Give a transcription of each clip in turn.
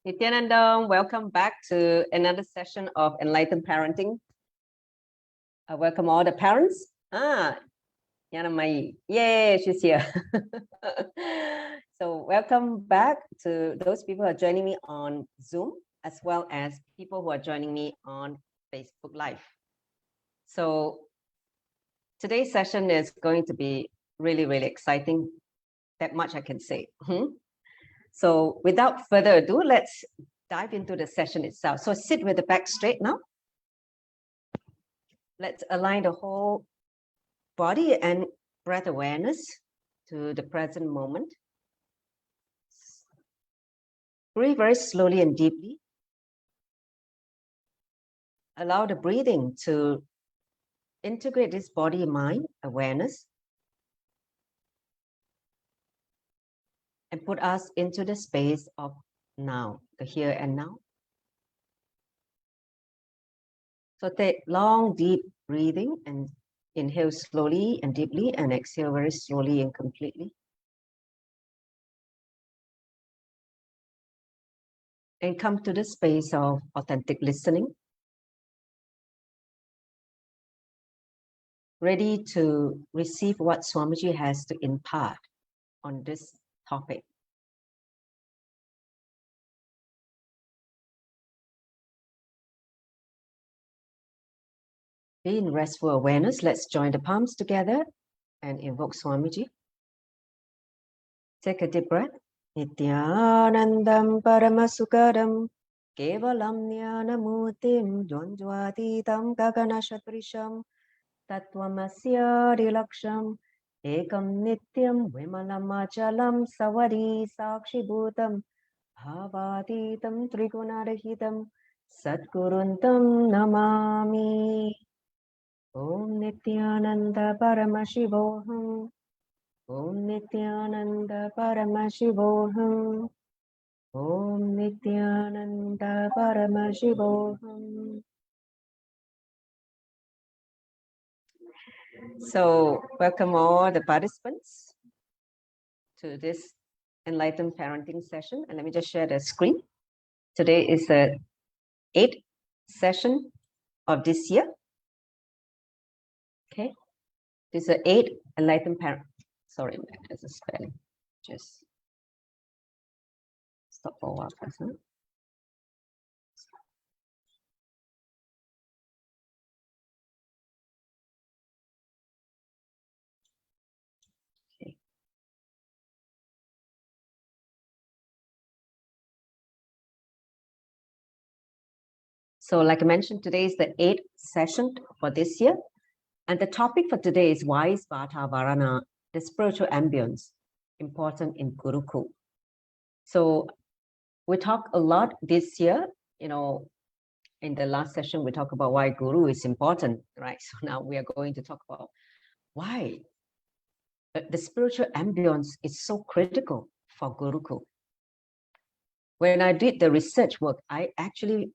Nithyananda, welcome back to another session of Enlightened Parenting. I welcome all the parents. Yanamai, yay, she's here. So welcome back to those people who are joining me on Zoom, as well as people who are joining me on Facebook Live. So today's session is going to be really, really exciting. That much I can say. So without further ado, let's dive into the session itself. So sit with the back straight now. Let's align the whole body and breath awareness to the present moment. Breathe very slowly and deeply. Allow the breathing to integrate this body-mind awareness and put us into the space of now, the here and now. So take long, deep breathing and inhale slowly and deeply and exhale very slowly and completely. And come to the space of authentic listening. Ready to receive what Swamiji has to impart on this topic. Be in restful awareness. Let's join the palms together and invoke Swamiji. Take a deep breath. Nithyanandam Paramasukadam Kevalam Jnanamutim Dvandvatitam Gaganashatrisham Tattvamasya Rilaksham Ekam Nityam Vimalamachalam Savadi Sakshibhutam Bhavatitam Trigunarahitam Satguruntam Namami. Om Nithyananda Paramashivoham. Om Nithyananda Paramashivoham. Om Nithyananda Paramashivoham. So, welcome all the participants to this Enlightened Parenting session. And let me just share the screen. Today is the 8th session of this year. Okay, this is the 8th Enlightened Parent. Sorry, there's a spelling. Just stop for a while first. Huh? Okay. So, like I mentioned, today is the 8th session for this year. And the topic for today is why is Vatavarana, the spiritual ambience, important in Gurukul? So we talked a lot this year, in the last session, we talked about why Guru is important, right? So now we are going to talk about why the spiritual ambience is so critical for Gurukul. When I did the research work, I actually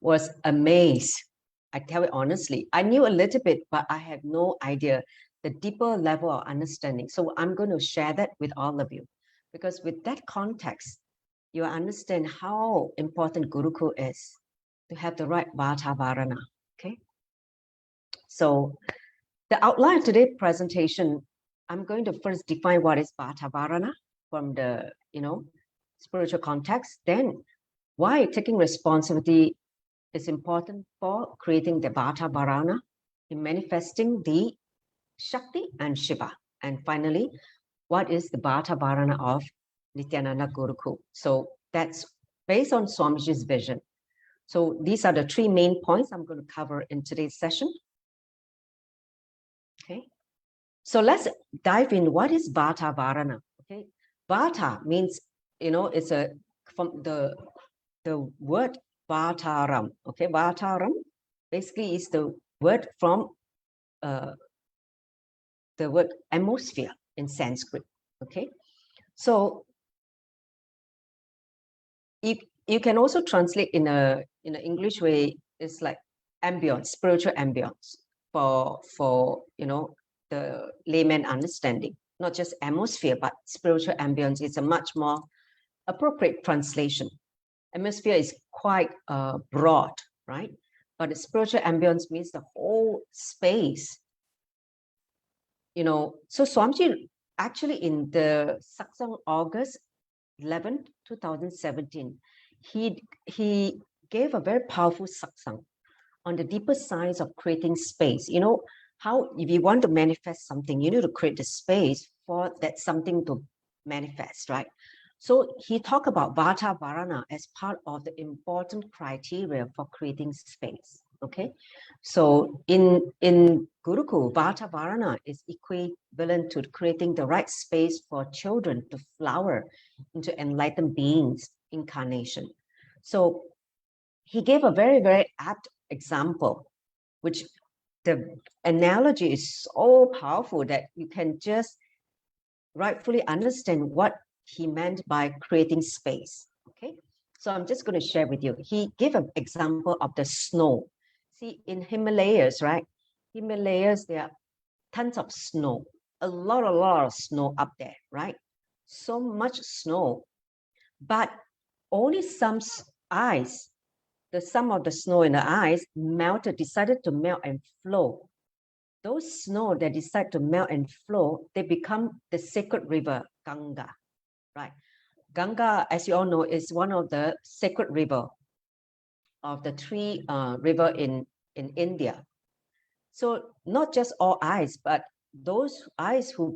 was amazed. I tell it honestly, I knew a little bit, but I had no idea the deeper level of understanding. So I'm going to share that with all of you, because with that context, you understand how important Gurukul is to have the right Vatavarana. Okay. So the outline of today's presentation, I'm going to first define what is Vatavarana from the spiritual context. Then why taking responsibility is important for creating the Vatavarana, in manifesting the Shakti and Shiva. And finally, what is the Vatavarana of Nithyananda Gurukul? So that's based on Swamiji's vision. So these are the 3 main points I'm going to cover in today's session. Okay. So let's dive in. What is Vatavarana? Okay. Vata means, it's from the word Vataram. Okay, Vataram basically is the word from the word atmosphere in Sanskrit. Okay, so you can also translate in an English way. It's like ambience, spiritual ambience for the layman understanding. Not just atmosphere, but spiritual ambience is a much more appropriate translation. Atmosphere is quite broad, right? But the spiritual ambience means the whole space. So Swamiji, actually in the satsang August 11, 2017, he gave a very powerful satsang on the deeper science of creating space. How if you want to manifest something, you need to create the space for that something to manifest, right? So he talked about Vatavarana as part of the important criteria for creating space. Okay, so in Gurukul, Vatavarana is equivalent to creating the right space for children to flower into enlightened beings incarnation. So he gave a very, very apt example, which the analogy is so powerful that you can just rightfully understand what he meant by creating space. Okay, so I'm just going to share with you. He gave an example of the snow. See, in Himalayas, right? Himalayas, there are tons of snow, a lot of snow up there, right? So much snow, but only some ice, some of the snow in the ice melted, decided to melt and flow. Those snow that decide to melt and flow, they become the sacred river Ganga, right? Ganga, as you all know, is one of the sacred river of the three river in India. So not just all ice, but those ice who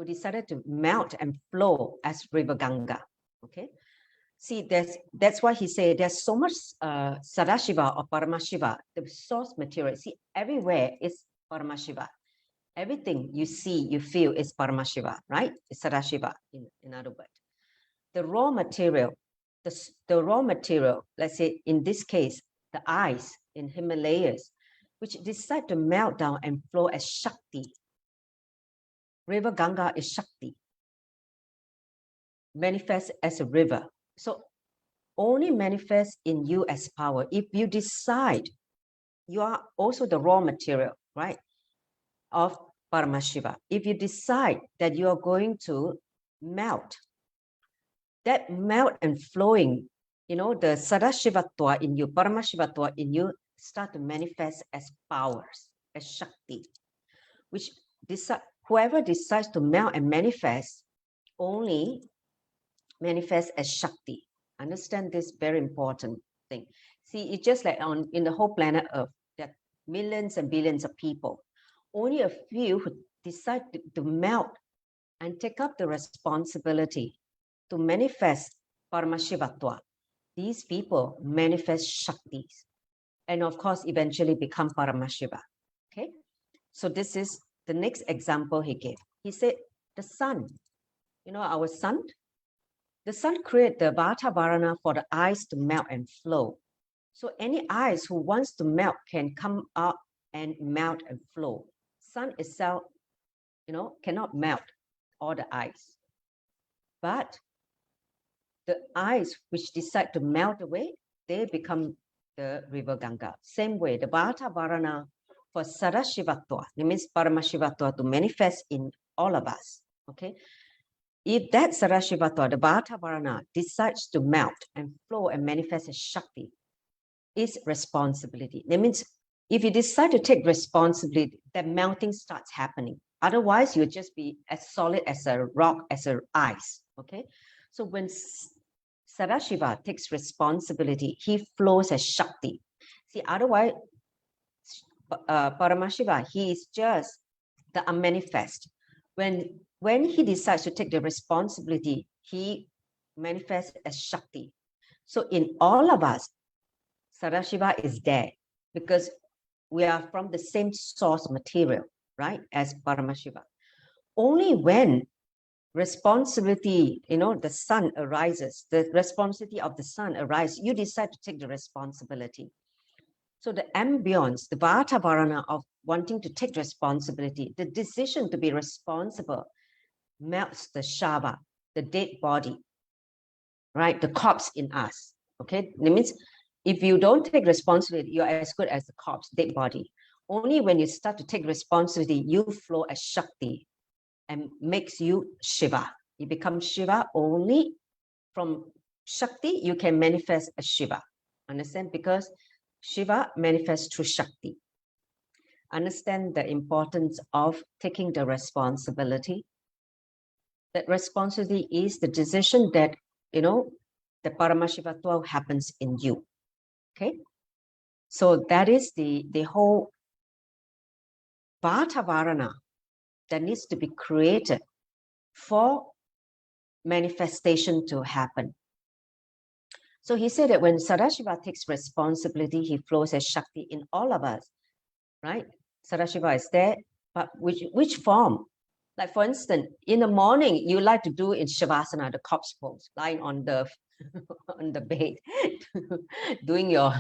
decided to melt and flow as river Ganga. Okay, see, that's why he said there's so much Sadashiva or Paramashiva, the source material. See, everywhere is Paramashiva. Everything you see, you feel is Paramashiva, right? It's Sadashiva, in other words. The raw material, the raw material, let's say in this case, the ice in Himalayas, which decide to melt down and flow as Shakti. River Ganga is Shakti, manifest as a river. So only manifest in you as power. If you decide, you are also the raw material, right, of Paramashiva. If you decide that you are going to melt, that melt and flowing, the Sadashivatva in you, Paramashivatva in you, start to manifest as powers, as Shakti, which whoever decides to melt and manifest only manifest as Shakti. Understand this very important thing. See, it's just like in the whole planet Earth, there are millions and billions of people. Only a few who decide to melt and take up the responsibility to manifest Paramashivatva. These people manifest Shaktis and of course eventually become Paramashiva. Okay, so this is the next example he gave. He said the sun, our sun, the sun created the Vatavarana for the ice to melt and flow. So any ice who wants to melt can come up and melt and flow. Sun itself, cannot melt all the ice. But the ice which decide to melt away, they become the river Ganga. Same way, the Vatavarana for Sadashivatva, it means Paramashivatva to manifest in all of us. Okay. If that Sadashivatva, the Vatavarana, decides to melt and flow and manifest as Shakti, is responsibility. That means if you decide to take responsibility, that melting starts happening. Otherwise, you'll just be as solid as a rock, as an ice. Okay. So when Sadashiva takes responsibility, he flows as Shakti. See, otherwise, Paramashiva, he is just the unmanifest. When he decides to take the responsibility, he manifests as Shakti. So in all of us, Sadashiva is there because we are from the same source material, right, as Paramashiva. Only when responsibility, the sun arises, the responsibility of the sun arises, you decide to take the responsibility. So the ambience, the Vatavarana of wanting to take responsibility, the decision to be responsible melts the Shava, the dead body, right? The corpse in us, okay? That means if you don't take responsibility, you're as good as the corpse, dead body. Only when you start to take responsibility, you flow as Shakti and makes you Shiva. You become Shiva only from Shakti, you can manifest a Shiva. Understand? Because Shiva manifests through Shakti. Understand the importance of taking the responsibility. That responsibility is the decision that, the Paramashivatva happens in you. Okay? So that is the whole Vatavarana that needs to be created for manifestation to happen. So he said that when Sadashiva takes responsibility, he flows as Shakti in all of us, right? Sadashiva is there, but which form? Like for instance, in the morning, you like to do in Shavasana, the corpse pose, lying on the on the bed, doing your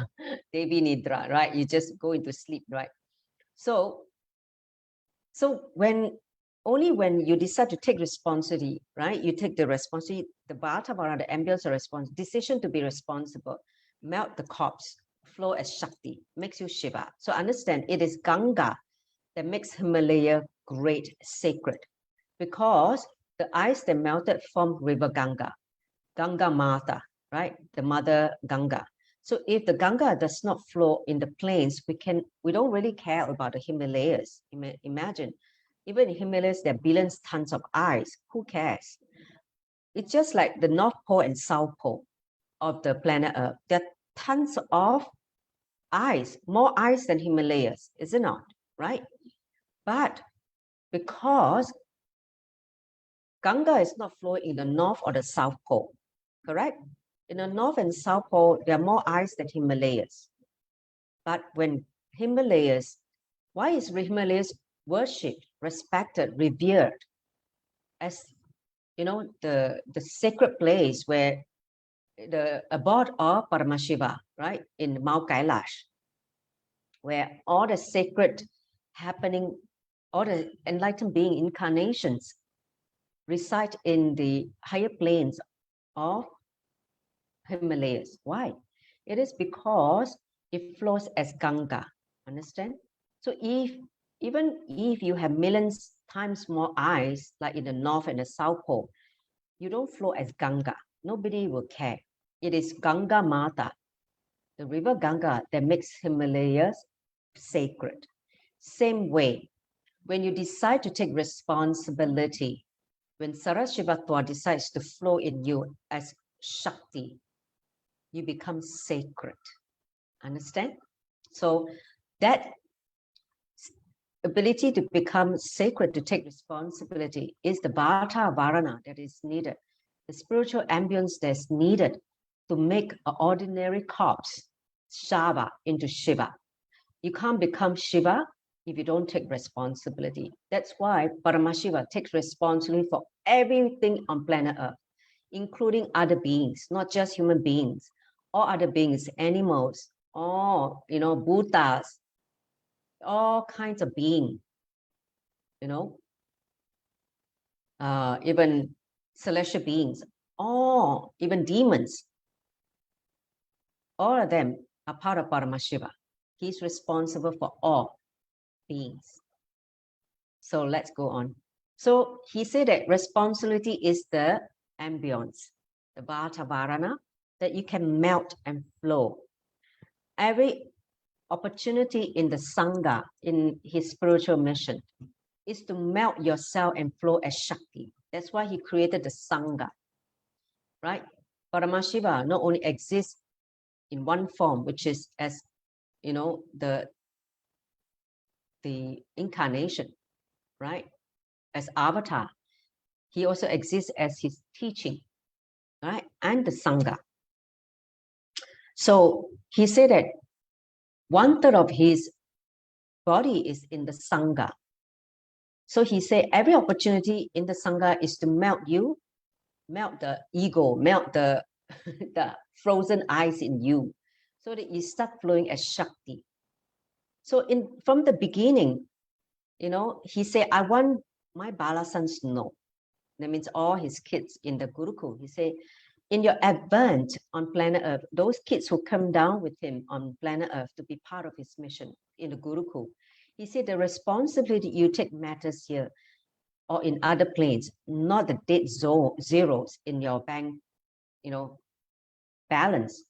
Devi Nidra, right? You just go into sleep, right? So only when you decide to take responsibility, right? You take the responsibility, the Vatavarana, the ambience of response, decision to be responsible, melt the corpse, flow as Shakti, makes you Shiva. So understand, it is Ganga that makes Himalaya great, sacred, because the ice that melted formed River Ganga, Ganga Mata, right? The mother Ganga. So if the Ganga does not flow in the plains, we don't really care about the Himalayas. Imagine, even in Himalayas, there are billions tons of ice. Who cares? It's just like the North Pole and South Pole of the planet Earth. There are tons of ice, more ice than Himalayas, is it not? Right? But because Ganga is not flowing in the North or the South Pole, correct? In the North and South Pole, there are more ice than Himalayas. But when Himalayas, why is Himalayas worshipped, respected, revered as, the sacred place where the abode of Paramashiva, right, in Mount Kailash, where all the sacred happening, all the enlightened being incarnations reside in the higher planes of Himalayas. Why? It is because it flows as Ganga. Understand? So even if you have millions times more ice, like in the North and the South Pole, you don't flow as Ganga. Nobody will care. It is Ganga Mata, the river Ganga, that makes Himalayas sacred. Same way, when you decide to take responsibility, when Sarashivatva decides to flow in you as Shakti, you become sacred. Understand? So that ability to become sacred, to take responsibility, is the Vatavarana that is needed, the spiritual ambience that's needed to make an ordinary corpse, Shava, into Shiva. You can't become Shiva if you don't take responsibility. That's why Paramashiva takes responsibility for everything on planet Earth, including other beings, not just human beings, all other beings, animals, all, Buddhas, all kinds of beings, even celestial beings, all, even demons, all of them are part of Paramashiva. He's responsible for all beings. So let's go on. So he said that responsibility is the ambience, the Vatavarana, that you can melt and flow. Every opportunity in the Sangha, in his spiritual mission, is to melt yourself and flow as Shakti. That's why he created the Sangha, right? Paramashiva not only exists in one form, which is as, the incarnation, right? As avatar. He also exists as his teaching, right? And the Sangha. So he said that 1/3 of his body is in the Sangha. So he said every opportunity in the Sangha is to melt you, melt the ego, melt the, the frozen ice in you, so that you start flowing as Shakti. So from the beginning, he said, I want my Bala sons to know. That means all his kids in the Gurukul. He said, in your advent on planet Earth, those kids who come down with him on planet Earth to be part of his mission in the Gurukul, he said the responsibility you take matters here or in other planes, not the dead zeros in your bank balance.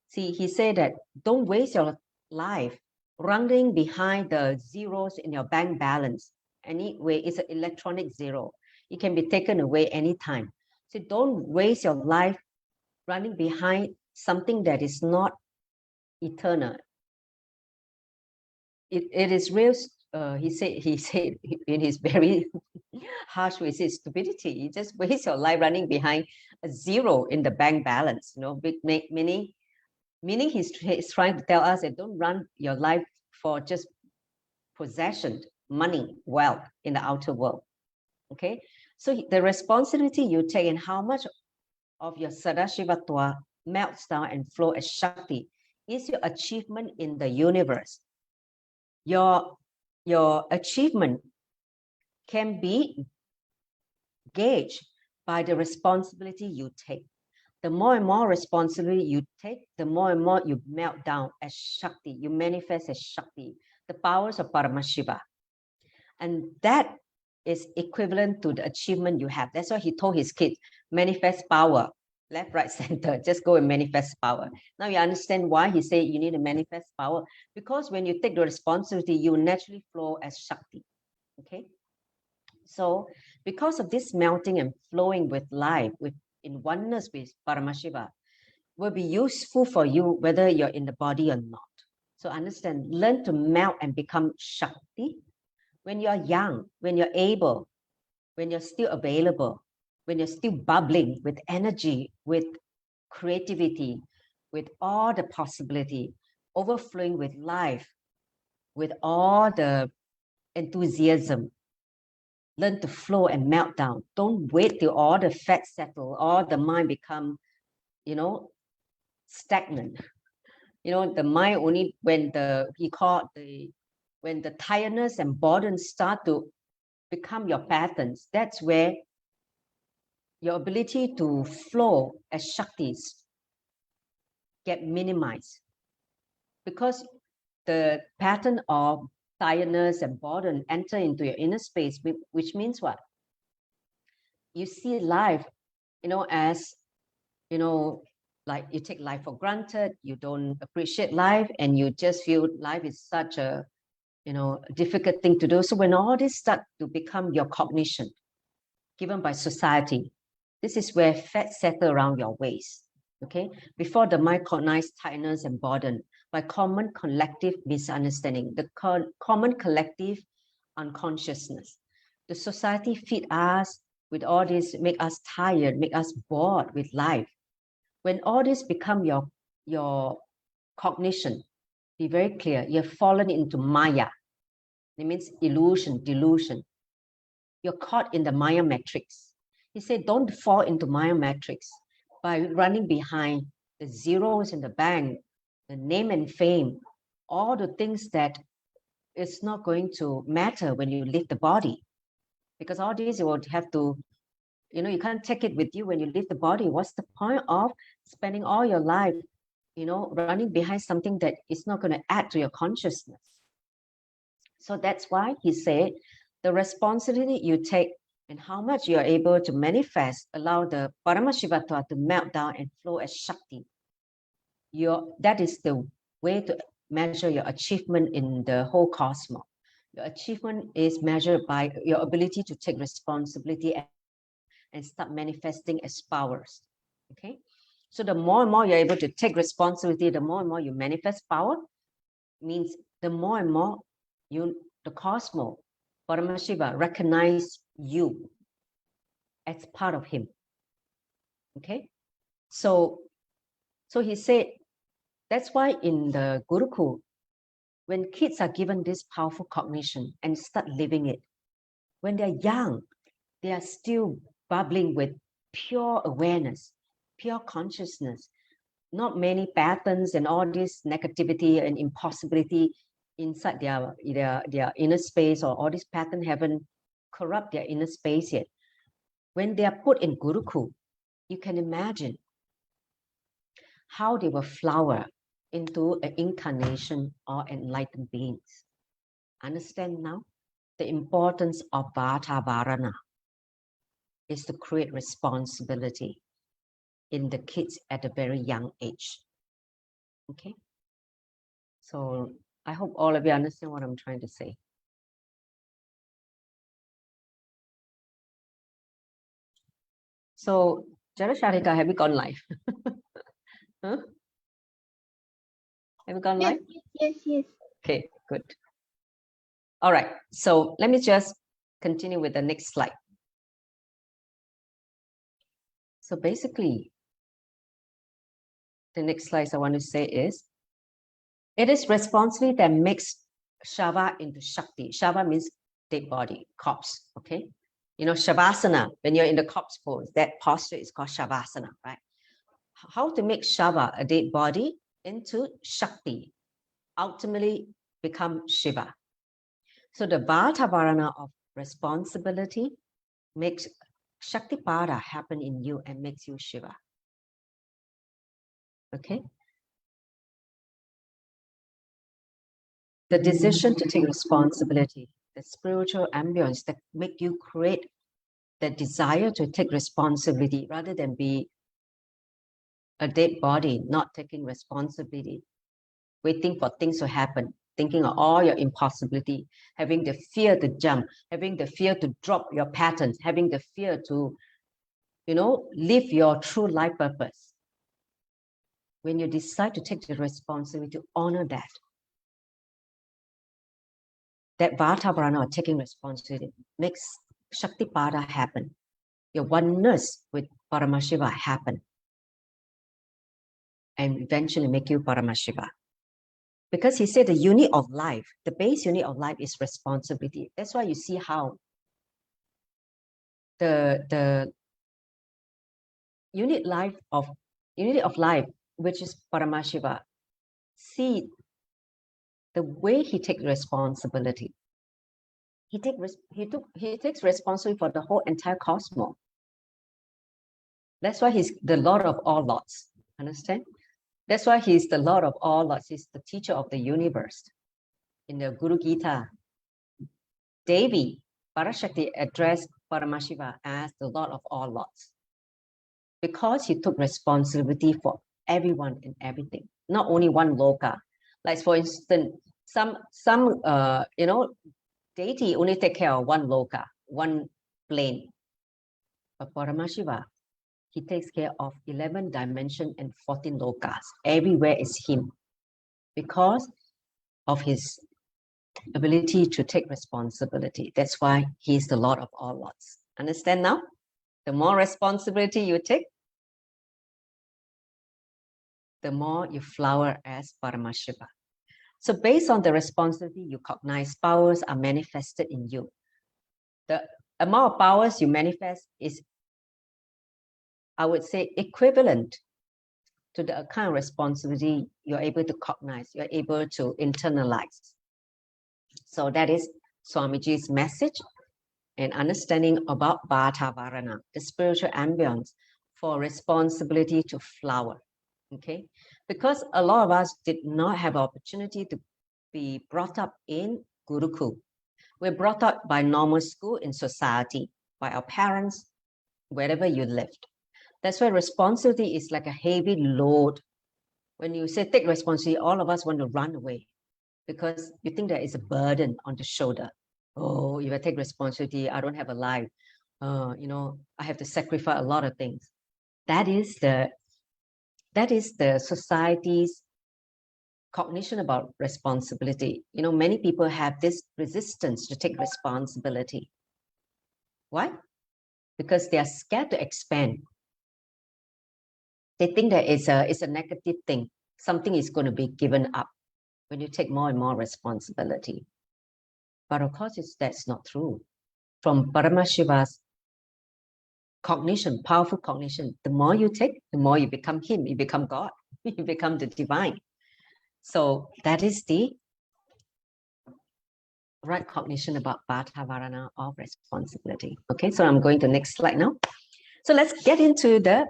See, he said that don't waste your life running behind the zeros in your bank balance. Anyway, it's an electronic zero. It can be taken away anytime. So don't waste your life running behind something that is not eternal. It is real. He said in his very harsh way, he says stupidity. You just waste your life running behind a zero in the bank balance. Meaning he's trying to tell us that don't run your life for just possession, money, wealth in the outer world. Okay, so the responsibility you take and how much of your Sadashivatva melts down and flow as Shakti is your achievement in the universe. Your achievement can be gauged by the responsibility you take. The more and more responsibility you take, the more and more you melt down as Shakti, you manifest as Shakti, the powers of Paramashiva. And that is equivalent to the achievement you have. That's why he told his kids, manifest power, left, right, center, just go and manifest power. Now you understand why he said you need to manifest power, because when you take the responsibility, you naturally flow as Shakti, okay? So because of this melting and flowing with life, in oneness with Paramashiva, will be useful for you whether you're in the body or not. So understand, learn to melt and become Shakti when you're young, when you're able, when you're still available, when you're still bubbling with energy, with creativity, with all the possibility, overflowing with life, with all the enthusiasm. Learn to flow and melt down. Don't wait till all the fat settle, all the mind become, stagnant. The mind only when when the tiredness and boredom start to become your patterns, that's where your ability to flow as Shaktis get minimized. Because the pattern of tiredness and boredom enter into your inner space, which means what? You see life, as, like you take life for granted, you don't appreciate life, and you just feel life is such a, difficult thing to do. So when all this start to become your cognition, given by society, this is where fat settle around your waist, okay? Before the mind cognizes tiredness and boredom, by common collective misunderstanding, the common collective unconsciousness. The society feed us with all this, make us tired, make us bored with life. When all this become your cognition, be very clear, you've fallen into Maya. It means illusion, delusion. You're caught in the Maya matrix. He said, don't fall into Maya matrix by running behind the zeros in the bank, the name and fame, all the things that is not going to matter when you leave the body. Because all these you would have to, you can't take it with you when you leave the body. What's the point of spending all your life, running behind something that is not going to add to your consciousness? So that's why he said, the responsibility you take and how much you are able to manifest, allow the Paramashivatva to melt down and flow as Shakti. That is the way to measure your achievement in the whole cosmos. Your achievement is measured by your ability to take responsibility and start manifesting as powers. Okay, so the more and more you're able to take responsibility, the more and more you manifest power, means the more and more the cosmos, Paramashiva, recognize you as part of him. Okay, so he said, that's why in the Gurukul, when kids are given this powerful cognition and start living it, when they're young, they are still bubbling with pure awareness, pure consciousness, not many patterns and all this negativity and impossibility inside their inner space, or all this pattern haven't corrupt their inner space yet. When they are put in Gurukul, you can imagine how they will flower into an incarnation or enlightened beings. Understand now? The importance of Vatavarana is to create responsibility. in the kids at a very young age. Okay, so I hope all of you understand what I'm trying to say. So, Jarasharika, have you gone live? Huh? Have you gone live? Yes. Okay, good. All right, so let me just continue with the next slide. So basically, the next slide I want to say is, it is responsibility that makes Shava into Shakti. Shava means dead body, corpse, okay? You know, Shavasana, when you're in the corpse pose, that posture is called Shavasana, right? How to make Shava, a dead body, into Shakti, ultimately become Shiva. So the Vatavarana of responsibility makes Shaktipada happen in you and makes you Shiva. Okay? The decision to take responsibility, the spiritual ambience that make you create the desire to take responsibility rather than be a dead body, not taking responsibility, waiting for things to happen, thinking of all your impossibility, having the fear to jump, having the fear to drop your patterns, having the fear to, live your true life purpose. When you decide to take the responsibility to honor that Vatavarana, or taking responsibility, makes Shaktipada happen. Your oneness with Paramashiva happen. And eventually make you Paramashiva. Because he said the unit of life, the base unit of life is responsibility. That's why you see how the unit of life, which is Paramashiva, see the way he takes responsibility. He takes responsibility for the whole entire cosmos. That's why he's the Lord of all lots. Understand? That's why he's the Lord of all lots. He's the teacher of the universe. In the Guru Gita, Devi, Parashakti addressed Paramashiva as the Lord of all lots. Because he took responsibility for everyone and everything, not only one loka. Like for instance, some deity only take care of one loka, one plane. But Paramashiva, he takes care of 11 dimensions and 14 lokas. Everywhere is him because of his ability to take responsibility. That's why he's the Lord of all lots. Understand now? The more responsibility you take, the more you flower as Paramashiva. So based on the responsibility you cognize, powers are manifested in you. The amount of powers you manifest is, I would say, equivalent to the kind of responsibility you're able to cognize, you're able to internalize. So that is Swamiji's message and understanding about Vatavarana, the spiritual ambience for responsibility to flower. Okay, because a lot of us did not have opportunity to be brought up in Gurukul. We're brought up by normal school in society, by our parents, wherever you lived. That's why responsibility is like a heavy load. When you say take responsibility, all of us want to run away because you think there is a burden on the shoulder. Oh, if I take responsibility, I don't have a life. I have to sacrifice a lot of things. That is the society's cognition about responsibility. Many people have this resistance to take responsibility. Why? Because they are scared to expand. They think that it's a negative thing. Something is going to be given up when you take more and more responsibility. But of course, that's not true. From Paramashiva's cognition, powerful cognition, the more you take, the more you become him, you become God, you become the divine. So that is the right cognition about Vatavarana of responsibility. Okay, so I'm going to the next slide now. So let's get into the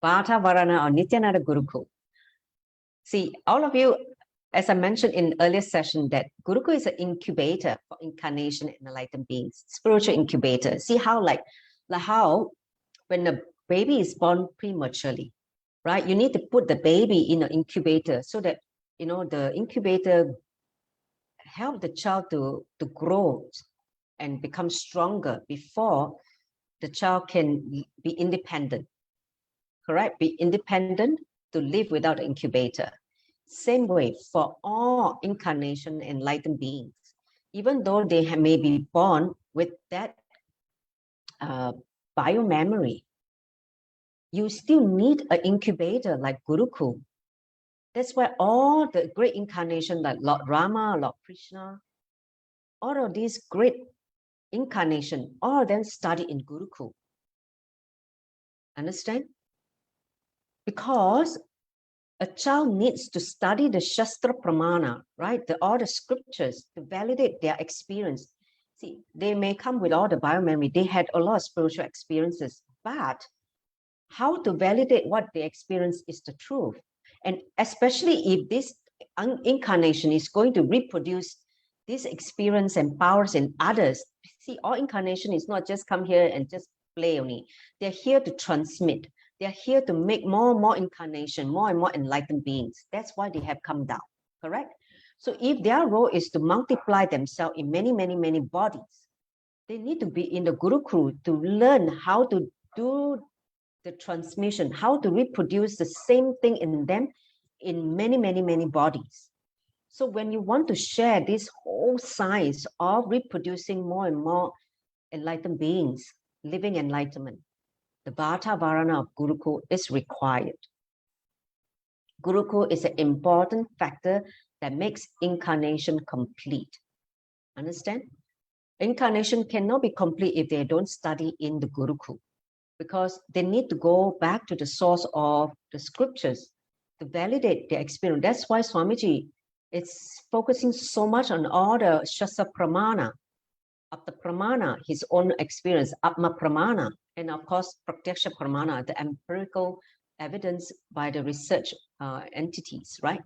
Vatavarana or Nithyananda Gurukul. See, all of you, as I mentioned in earlier session, that Gurukul is an incubator for incarnation and enlightened beings, spiritual incubator. See how how when baby is born prematurely, right? You need to put the baby in an incubator so that, the incubator help the child to grow and become stronger before the child can be independent, correct? Be independent to live without an incubator. Same way for all incarnation enlightened beings, even though they may be born with that biomemory, you still need an incubator like Gurukul. That's why all the great incarnations like Lord Rama, Lord Krishna, all of these great incarnations, all of them study in Gurukul. Understand? Because a child needs to study the Shastra Pramana, right? All the scriptures to validate their experience. See, they may come with all the biomemory. They had a lot of spiritual experiences, but how to validate what they experience is the truth. And especially if this incarnation is going to reproduce this experience and powers in others. See, all incarnation is not just come here and just play only. They're here to transmit. They're here to make more and more incarnation, more and more enlightened beings. That's why they have come down, correct? So if their role is to multiply themselves in many, many, many bodies, they need to be in the Gurukul to learn how to do the transmission, how to reproduce the same thing in them in many, many, many bodies. So when you want to share this whole science of reproducing more and more enlightened beings, living enlightenment, the Vatavarana of Gurukul is required. Gurukul is an important factor that makes incarnation complete. Understand? Incarnation cannot be complete if they don't study in the Gurukul, because they need to go back to the source of the scriptures to validate their experience. That's why Swamiji is focusing so much on all the Shastra Pramana, of the Pramana, his own experience, Atma Pramana, and of course, Pratyaksha Pramana, the empirical evidence by the research entities, right?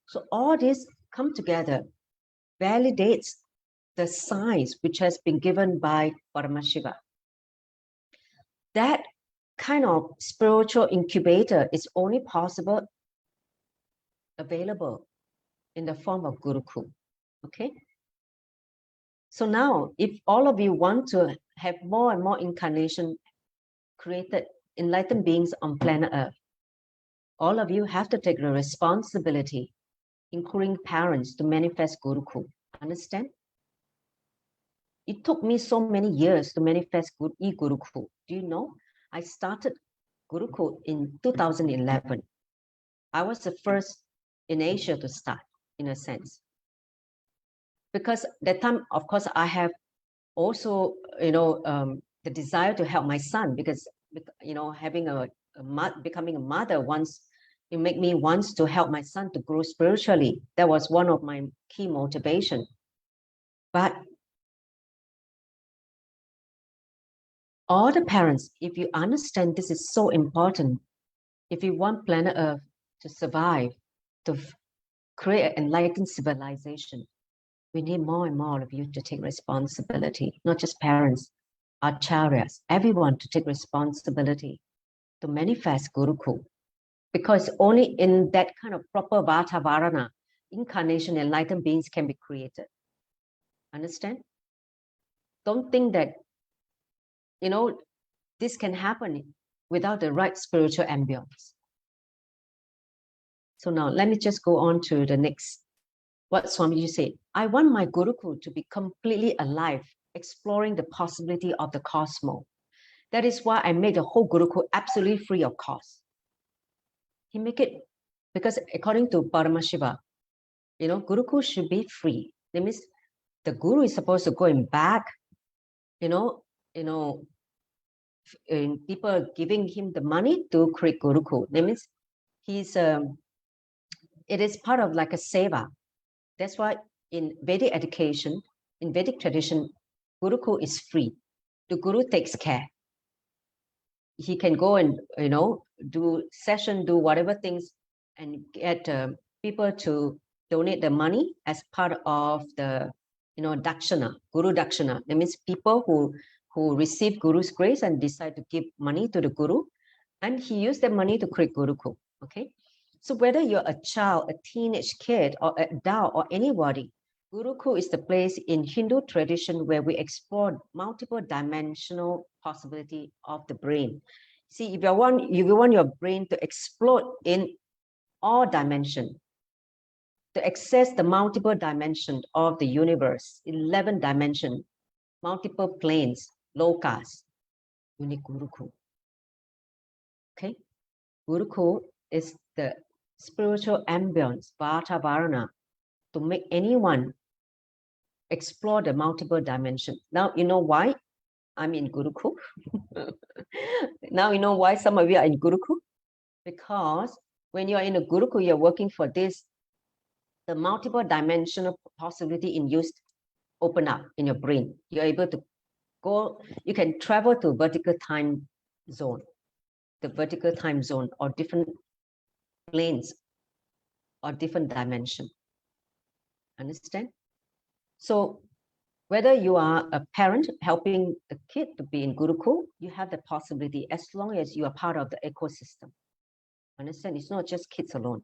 So all this come together, validates the science which has been given by Paramashiva. That kind of spiritual incubator is only possible, available in the form of Gurukul, okay? So now, if all of you want to have more and more incarnation created, enlightened beings on planet Earth, all of you have to take the responsibility, including parents, to manifest Gurukul. Understand? It took me so many years to manifest Gurukul. Do you know? I started Gurukul in 2011. I was the first in Asia to start, in a sense. Because that time, of course, I have also, the desire to help my son, because, having becoming a mother once, it made me want to help my son to grow spiritually. That was one of my key motivation. But all the parents, if you understand this is so important, if you want planet Earth to survive, to create an enlightened civilization, we need more and more of you to take responsibility, not just parents, acharyas, everyone to take responsibility to manifest Gurukul. Because only in that kind of proper Vatavarana, incarnation, enlightened beings can be created. Understand? Don't think that, this can happen without the right spiritual ambience. So now let me just go on to the next. What Swamiji said, I want my Gurukul to be completely alive, exploring the possibility of the cosmos. That is why I made the whole Gurukul absolutely free of cost. He make it, because according to Paramashiva, Gurukul should be free. That means the Guru is supposed to go in back, people giving him the money to create Gurukul. That means it is part of like a seva. That's why in Vedic education, in Vedic tradition, Gurukul is free. The Guru takes care. He can go and, do session, do whatever things, and get people to donate the money as part of the, dakshana, Guru dakshana. That means people who receive Guru's grace and decide to give money to the Guru, And he used the money to create Gurukul. Okay. So whether you're a child, a teenage kid, or an adult, or anybody, Gurukul is the place in Hindu tradition where we explore multiple dimensional possibility of the brain. See, if you want your brain to explode in all dimension, to access the multiple dimension of the universe, 11 dimension, multiple planes, lokas, you need Gurukul. Okay, Gurukul is the spiritual ambience, Vatavarana, to make anyone explore the multiple dimension. Now you know why I'm in Gurukul. Now you know why some of you are in Gurukul. Because when you are in a Gurukul, you're working for this, the multiple dimensional possibility in use open up in your brain. You're able to go, you can travel to vertical time zone, the vertical time zone, or different planes or different dimension. Understand? So whether you are a parent helping the kid to be in Gurukul, you have the possibility as long as you are part of the ecosystem. Understand? It's not just kids alone.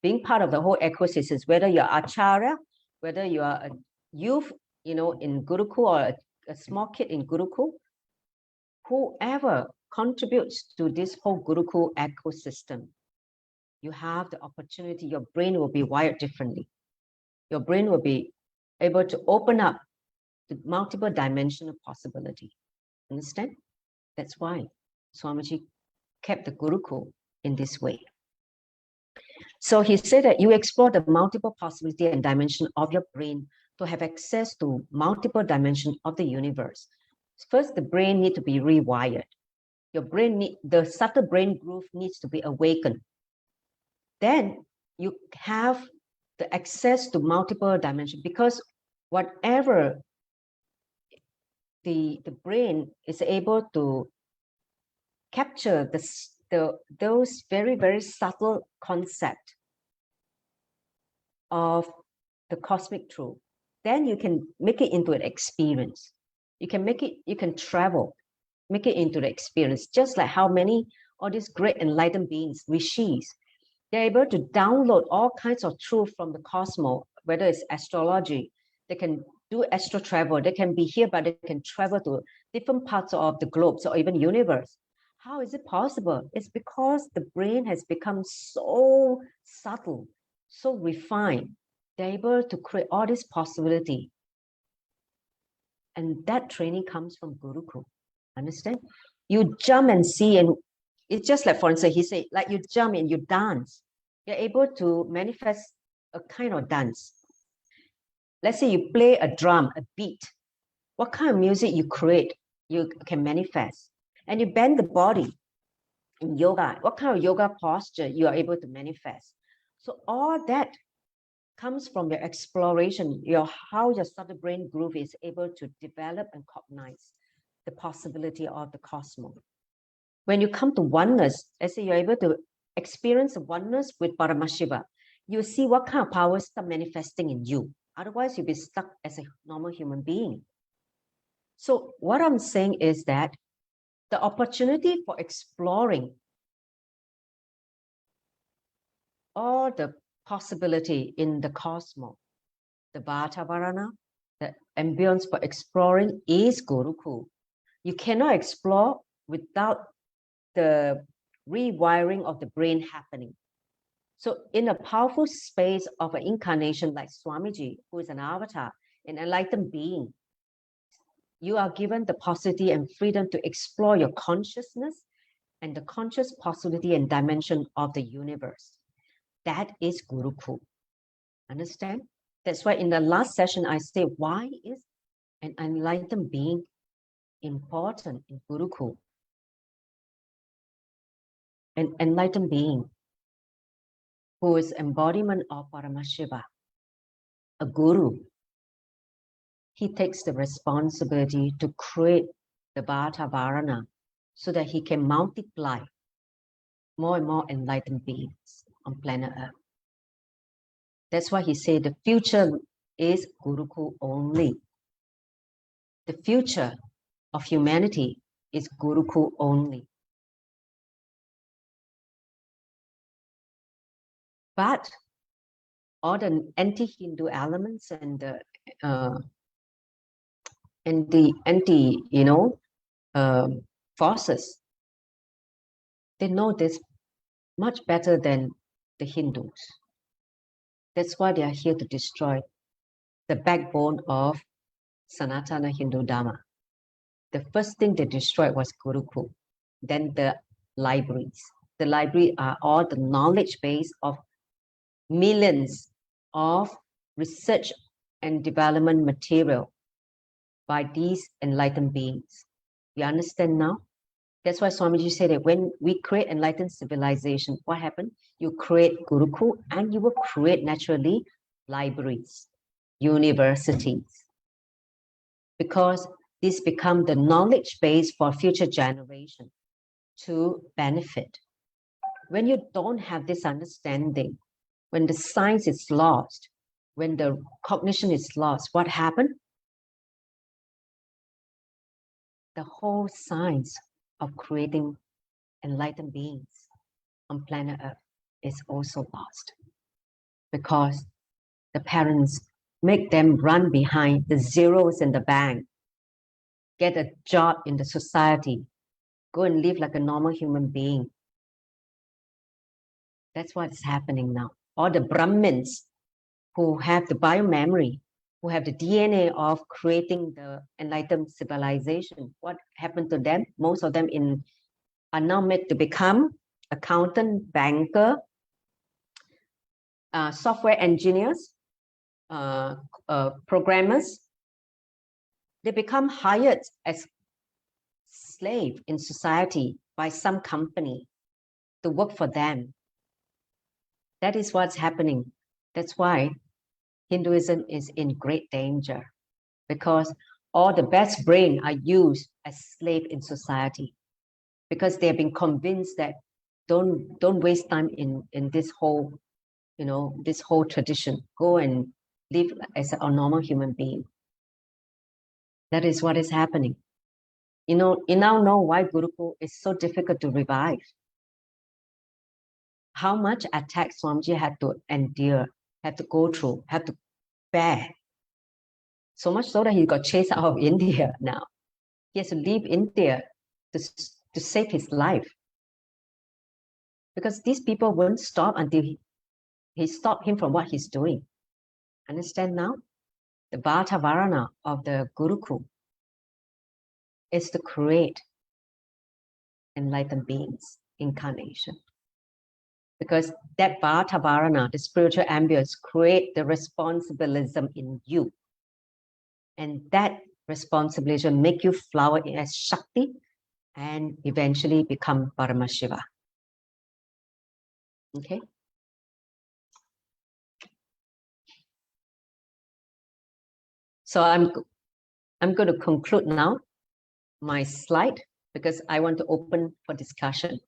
Being part of the whole ecosystem, whether you're Acharya, whether you are a youth, in Gurukul, or a small kid in Gurukul, whoever contributes to this whole Gurukul ecosystem, you have the opportunity, your brain will be wired differently. Your brain will be able to open up the multiple dimensional possibility. Understand? That's why Swamiji kept the Gurukul in this way. So he said that you explore the multiple possibility and dimension of your brain to have access to multiple dimensions of the universe. First, the brain needs to be rewired. Your brain the subtle brain groove needs to be awakened. Then you have the access to multiple dimensions, because whatever the brain is able to capture those very, very subtle concept of the cosmic truth, then you can make it into an experience. You can travel, make it into the experience, just like how many all these great enlightened beings, rishis, they're able to download all kinds of truth from the cosmos, whether it's astrology, they can do astral travel, they can be here, but they can travel to different parts of the globe, or even universe. How is it possible? It's because the brain has become so subtle, so refined. They're able to create all this possibility. And that training comes from Gurukul. Understand? You jump and see, and it's just like, for instance, he said, like you jump and you dance. You're able to manifest a kind of dance. Let's say you play a drum, a beat. What kind of music you create, you can manifest. And you bend the body in yoga. What kind of yoga posture you are able to manifest. So all that comes from your exploration, how your subtle brain groove is able to develop and cognize the possibility of the cosmos. When you come to oneness, let's say you're able to experience oneness with Paramashiva, you see what kind of powers start manifesting in you. Otherwise, you'll be stuck as a normal human being. So what I'm saying is that the opportunity for exploring all the possibility in the cosmos, the Vatavarana, the ambience for exploring is Gurukul. You cannot explore without the rewiring of the brain happening. So in a powerful space of an incarnation like Swamiji, who is an avatar, an enlightened being, you are given the possibility and freedom to explore your consciousness and the conscious possibility and dimension of the universe. That is Gurukul. Understand? That's why in the last session, I say, why is an enlightened being important in Gurukul? An enlightened being who is embodiment of Paramashiva, a guru. He takes the responsibility to create the Vatavarana so that he can multiply more and more enlightened beings on planet Earth. That's why he said the future is Gurukul only. The future of humanity is Gurukul only. But all the anti-Hindu elements and the anti, forces, they know this much better than the Hindus. That's why they are here to destroy the backbone of Sanatana Hindu Dharma. The first thing they destroyed was Gurukul, then the libraries. The library are all the knowledge base of millions of research and development material by these enlightened beings. You understand now? That's why Swamiji said that when we create enlightened civilization, what happened? You create Gurukul and you will create naturally libraries, universities, because this become the knowledge base for future generation to benefit. When you don't have this understanding, when the science is lost, when the cognition is lost, what happened? The whole science of creating enlightened beings on planet Earth is also lost, because the parents make them run behind the zeros in the bank, get a job in the society, go and live like a normal human being. That's what's happening now. All the Brahmins who have the biomemory, who have the DNA of creating the enlightened civilization, what happened to them? Most of them are now made to become accountant, banker, software engineers, programmers. They become hired as slave in society by some company to work for them. That is what's happening. That's why Hinduism is in great danger, because all the best brain are used as slave in society, because they have been convinced that don't waste time in this whole, this whole tradition. Go and live as a normal human being. That is what is happening. You now know why Gurukul is so difficult to revive. How much attack Swamiji had to endure, had to go through, had to bear. So much so that he got chased out of India now. He has to leave India to save his life. Because these people won't stop until he stopped him from what he's doing. Understand now? The Vatavarana of the Gurukul is to create enlightened beings, incarnation. Because that Vatavarana, the spiritual ambience, create the responsibilism in you. And that responsibilism make you flower as Shakti and eventually become Paramashiva. Okay? So I'm going to conclude now my slide, because I want to open for discussion.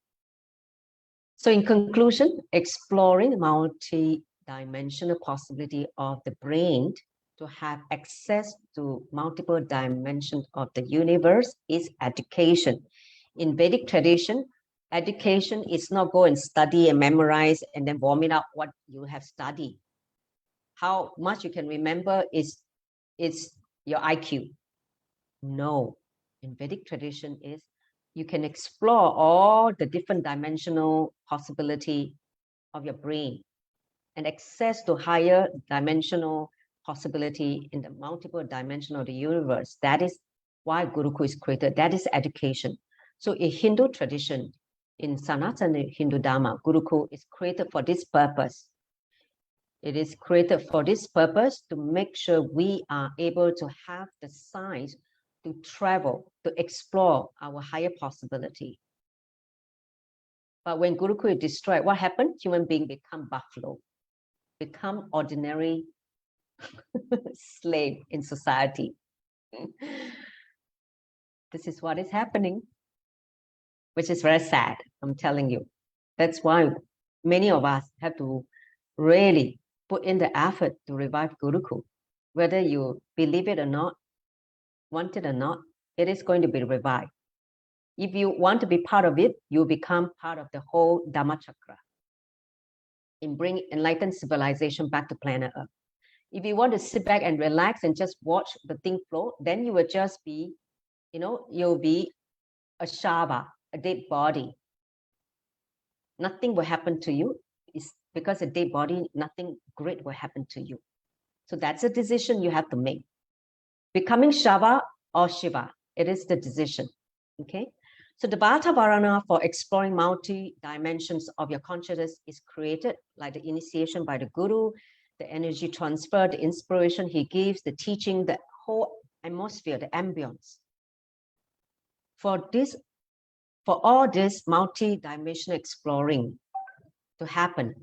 So in conclusion, exploring the multi-dimensional possibility of the brain to have access to multiple dimensions of the universe is education. In Vedic tradition, education is not go and study and memorize and then vomit out what you have studied. How much you can remember is your IQ. No, in Vedic tradition is you can explore all the different dimensional possibility of your brain and access to higher dimensional possibility in the multiple dimension of the universe. That is why Gurukul is created. That is education. So in Hindu tradition, in Sanatana Hindu Dharma, Gurukul is created for this purpose. It is created for this purpose to make sure we are able to have the science to travel, to explore our higher possibility. But when Gurukul is destroyed, what happened? Human beings become buffalo, become ordinary slave in society. This is what is happening, which is very sad, I'm telling you. That's why many of us have to really put in the effort to revive Gurukul. Whether you believe it or not, want it or not, it is going to be revived. If you want to be part of it, you become part of the whole Dhamma Chakra. in bringing enlightened civilization back to planet Earth. If you want to sit back and relax and just watch the thing flow, then you will just be, you'll be a shava, a dead body. Nothing will happen to you. It's because a dead body, nothing great will happen to you. So that's a decision you have to make. Becoming Shava or Shiva, it is the decision. Okay. So the Vatavarana for exploring multi-dimensions of your consciousness is created, like the initiation by the Guru, the energy transfer, the inspiration he gives, the teaching, the whole atmosphere, the ambience. For all this multi-dimensional exploring to happen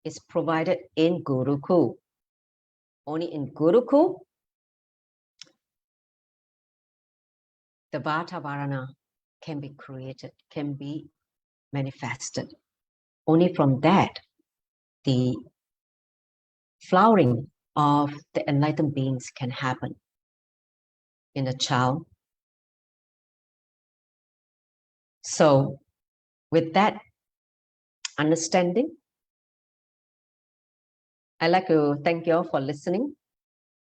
is provided in Gurukul. Only in Gurukul, the Vatavarana can be created, can be manifested. Only from that, the flowering of the enlightened beings can happen in a child. So with that understanding, I'd like to thank you all for listening.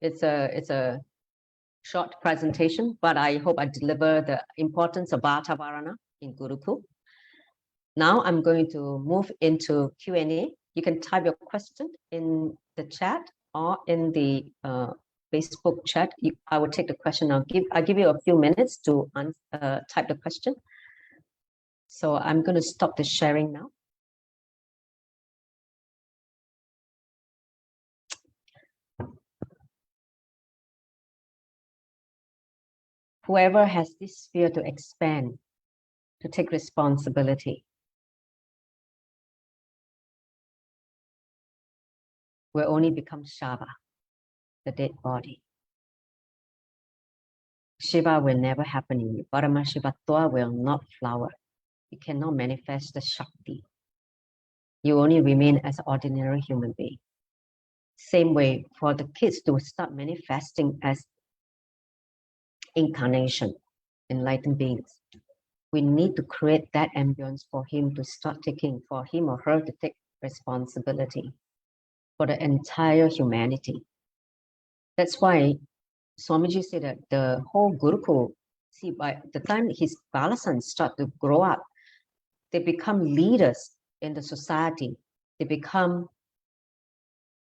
It's a short presentation, but I hope I deliver the importance of Vatavarana in Gurukul. Now I'm going to move into Q&A. You can type your question in the chat or in the Facebook chat. I will take the question. I'll give you a few minutes to type the question. So I'm going to stop the sharing now. Whoever has this sphere to expand, to take responsibility, will only become Shava, the dead body. Shiva will never happen in you. Paramashivoham will not flower. You cannot manifest the Shakti. You only remain as an ordinary human being. Same way for the kids to start manifesting as incarnation, enlightened beings. We need to create that ambience for him to start taking, for him or her to take responsibility for the entire humanity. That's why Swamiji said that the whole Gurukul, see, by the time his Balasans start to grow up, they become leaders in the society. They become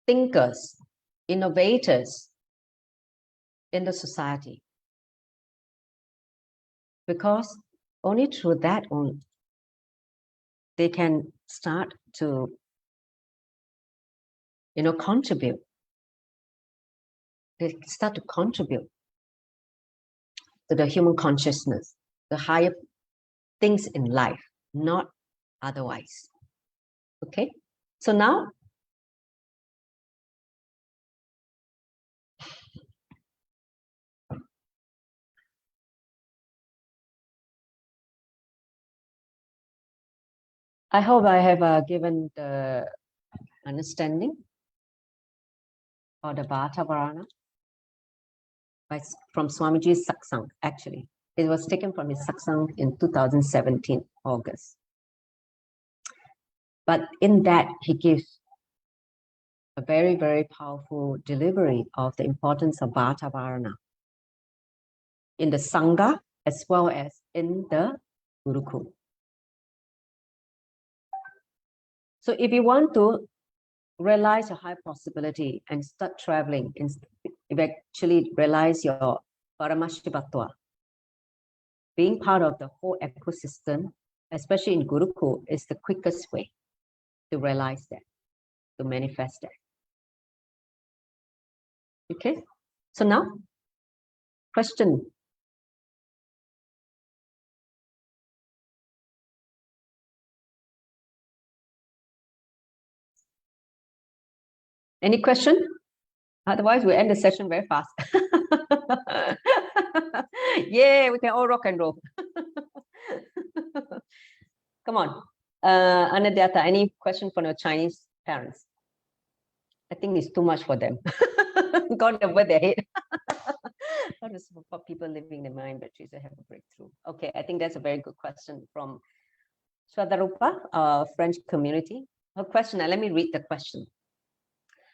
thinkers, innovators in the society. Because only through that they can start to, contribute. They start to contribute to the human consciousness, the higher things in life, not otherwise. Okay, so now I hope I have given the understanding of the Vatavarana from Swamiji's satsang. Actually, it was taken from his satsang in 2017, August. But in that, he gives a very, very powerful delivery of the importance of Vatavarana in the Sangha as well as in the Gurukul. So if you want to realize your high possibility and start traveling, and eventually realize your Paramashivoham, being part of the whole ecosystem, especially in Gurukul, is the quickest way to realize that, to manifest that. Okay, so now, question. Any question? Otherwise, we'll end the session very fast. Yeah, we can all rock and roll. Come on. Anadhyata, any question from your Chinese parents? I think it's too much for them. Gone over their head. What is for people living in the mind batteries that have a breakthrough? Okay, I think that's a very good question from Swadarupa, French community. Her question, let me read the question.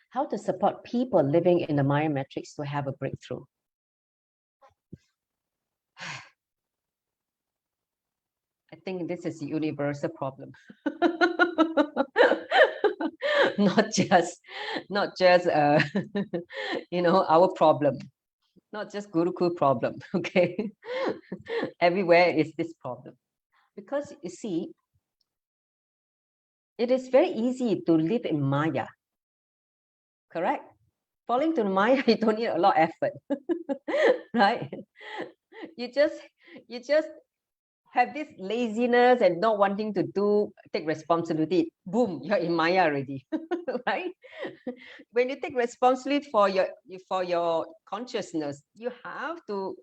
How to support people living in the Maya matrix to have a breakthrough? I think this is a universal problem. not just our problem, not just Gurukul problem. Okay. Everywhere is this problem, because you see, it is very easy to live in Maya. Correct? Falling to the Maya, you don't need a lot of effort. Right? You just have this laziness and not wanting to take responsibility. Boom, you're in Maya already. Right? When you take responsibility for your consciousness, you have to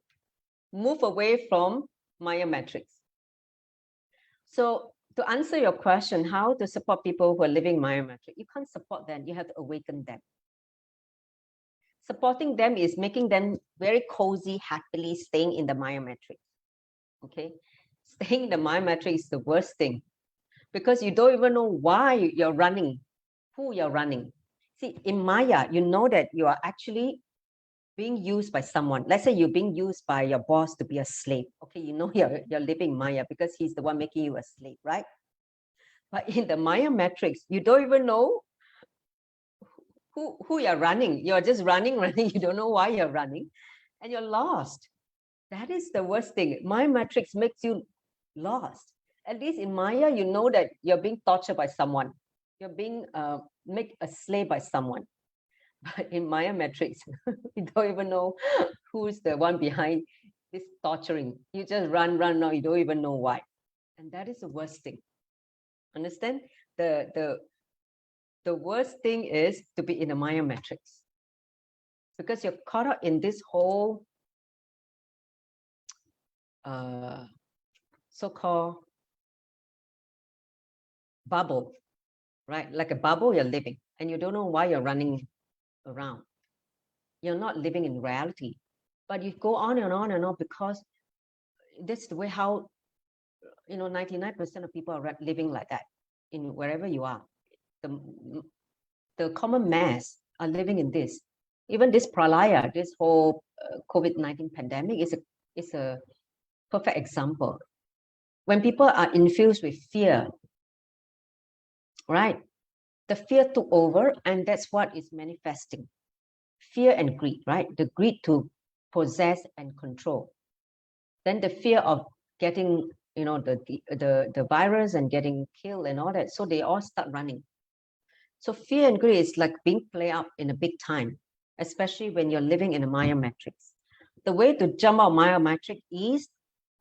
move away from Maya matrix. So to answer your question, how to support people who are living Maya matrix, you can't support them, you have to awaken them. Supporting them is making them very cozy, happily staying in the Maya matrix. Okay, staying in the Maya matrix is the worst thing, because you don't even know why you're running, who you're running. See, in Maya, you know that you are actually being used by someone. Let's say you're being used by your boss to be a slave. Okay, you know you're living Maya because he's the one making you a slave, right? But in the Maya matrix, you don't even know who you're running. You're just running. You don't know why you're running, and you're lost. That is the worst thing. Maya matrix makes you lost. At least in Maya, you know that you're being tortured by someone. You're being made a slave by someone. But in Maya matrix, you don't even know who's the one behind this torturing. You just run now. You don't even know why. And that is the worst thing. Understand? The worst thing is to be in a Maya matrix, because you're caught up in this whole so-called bubble, right? Like a bubble you're living, and you don't know why you're running around. You're not living in reality, but you go on and on and on, because that's the way how 99% of people are living like that in wherever you are. The common mass are living in this. Even this pralaya, this whole COVID-19 pandemic is a perfect example. When people are infused with fear, right? The fear took over, and that's what is manifesting. Fear and greed, right? The greed to possess and control. Then the fear of getting, the virus and getting killed and all that. So they all start running. So fear and greed is like being played out in a big time, especially when you're living in a Maya matrix. The way to jump out Maya matrix is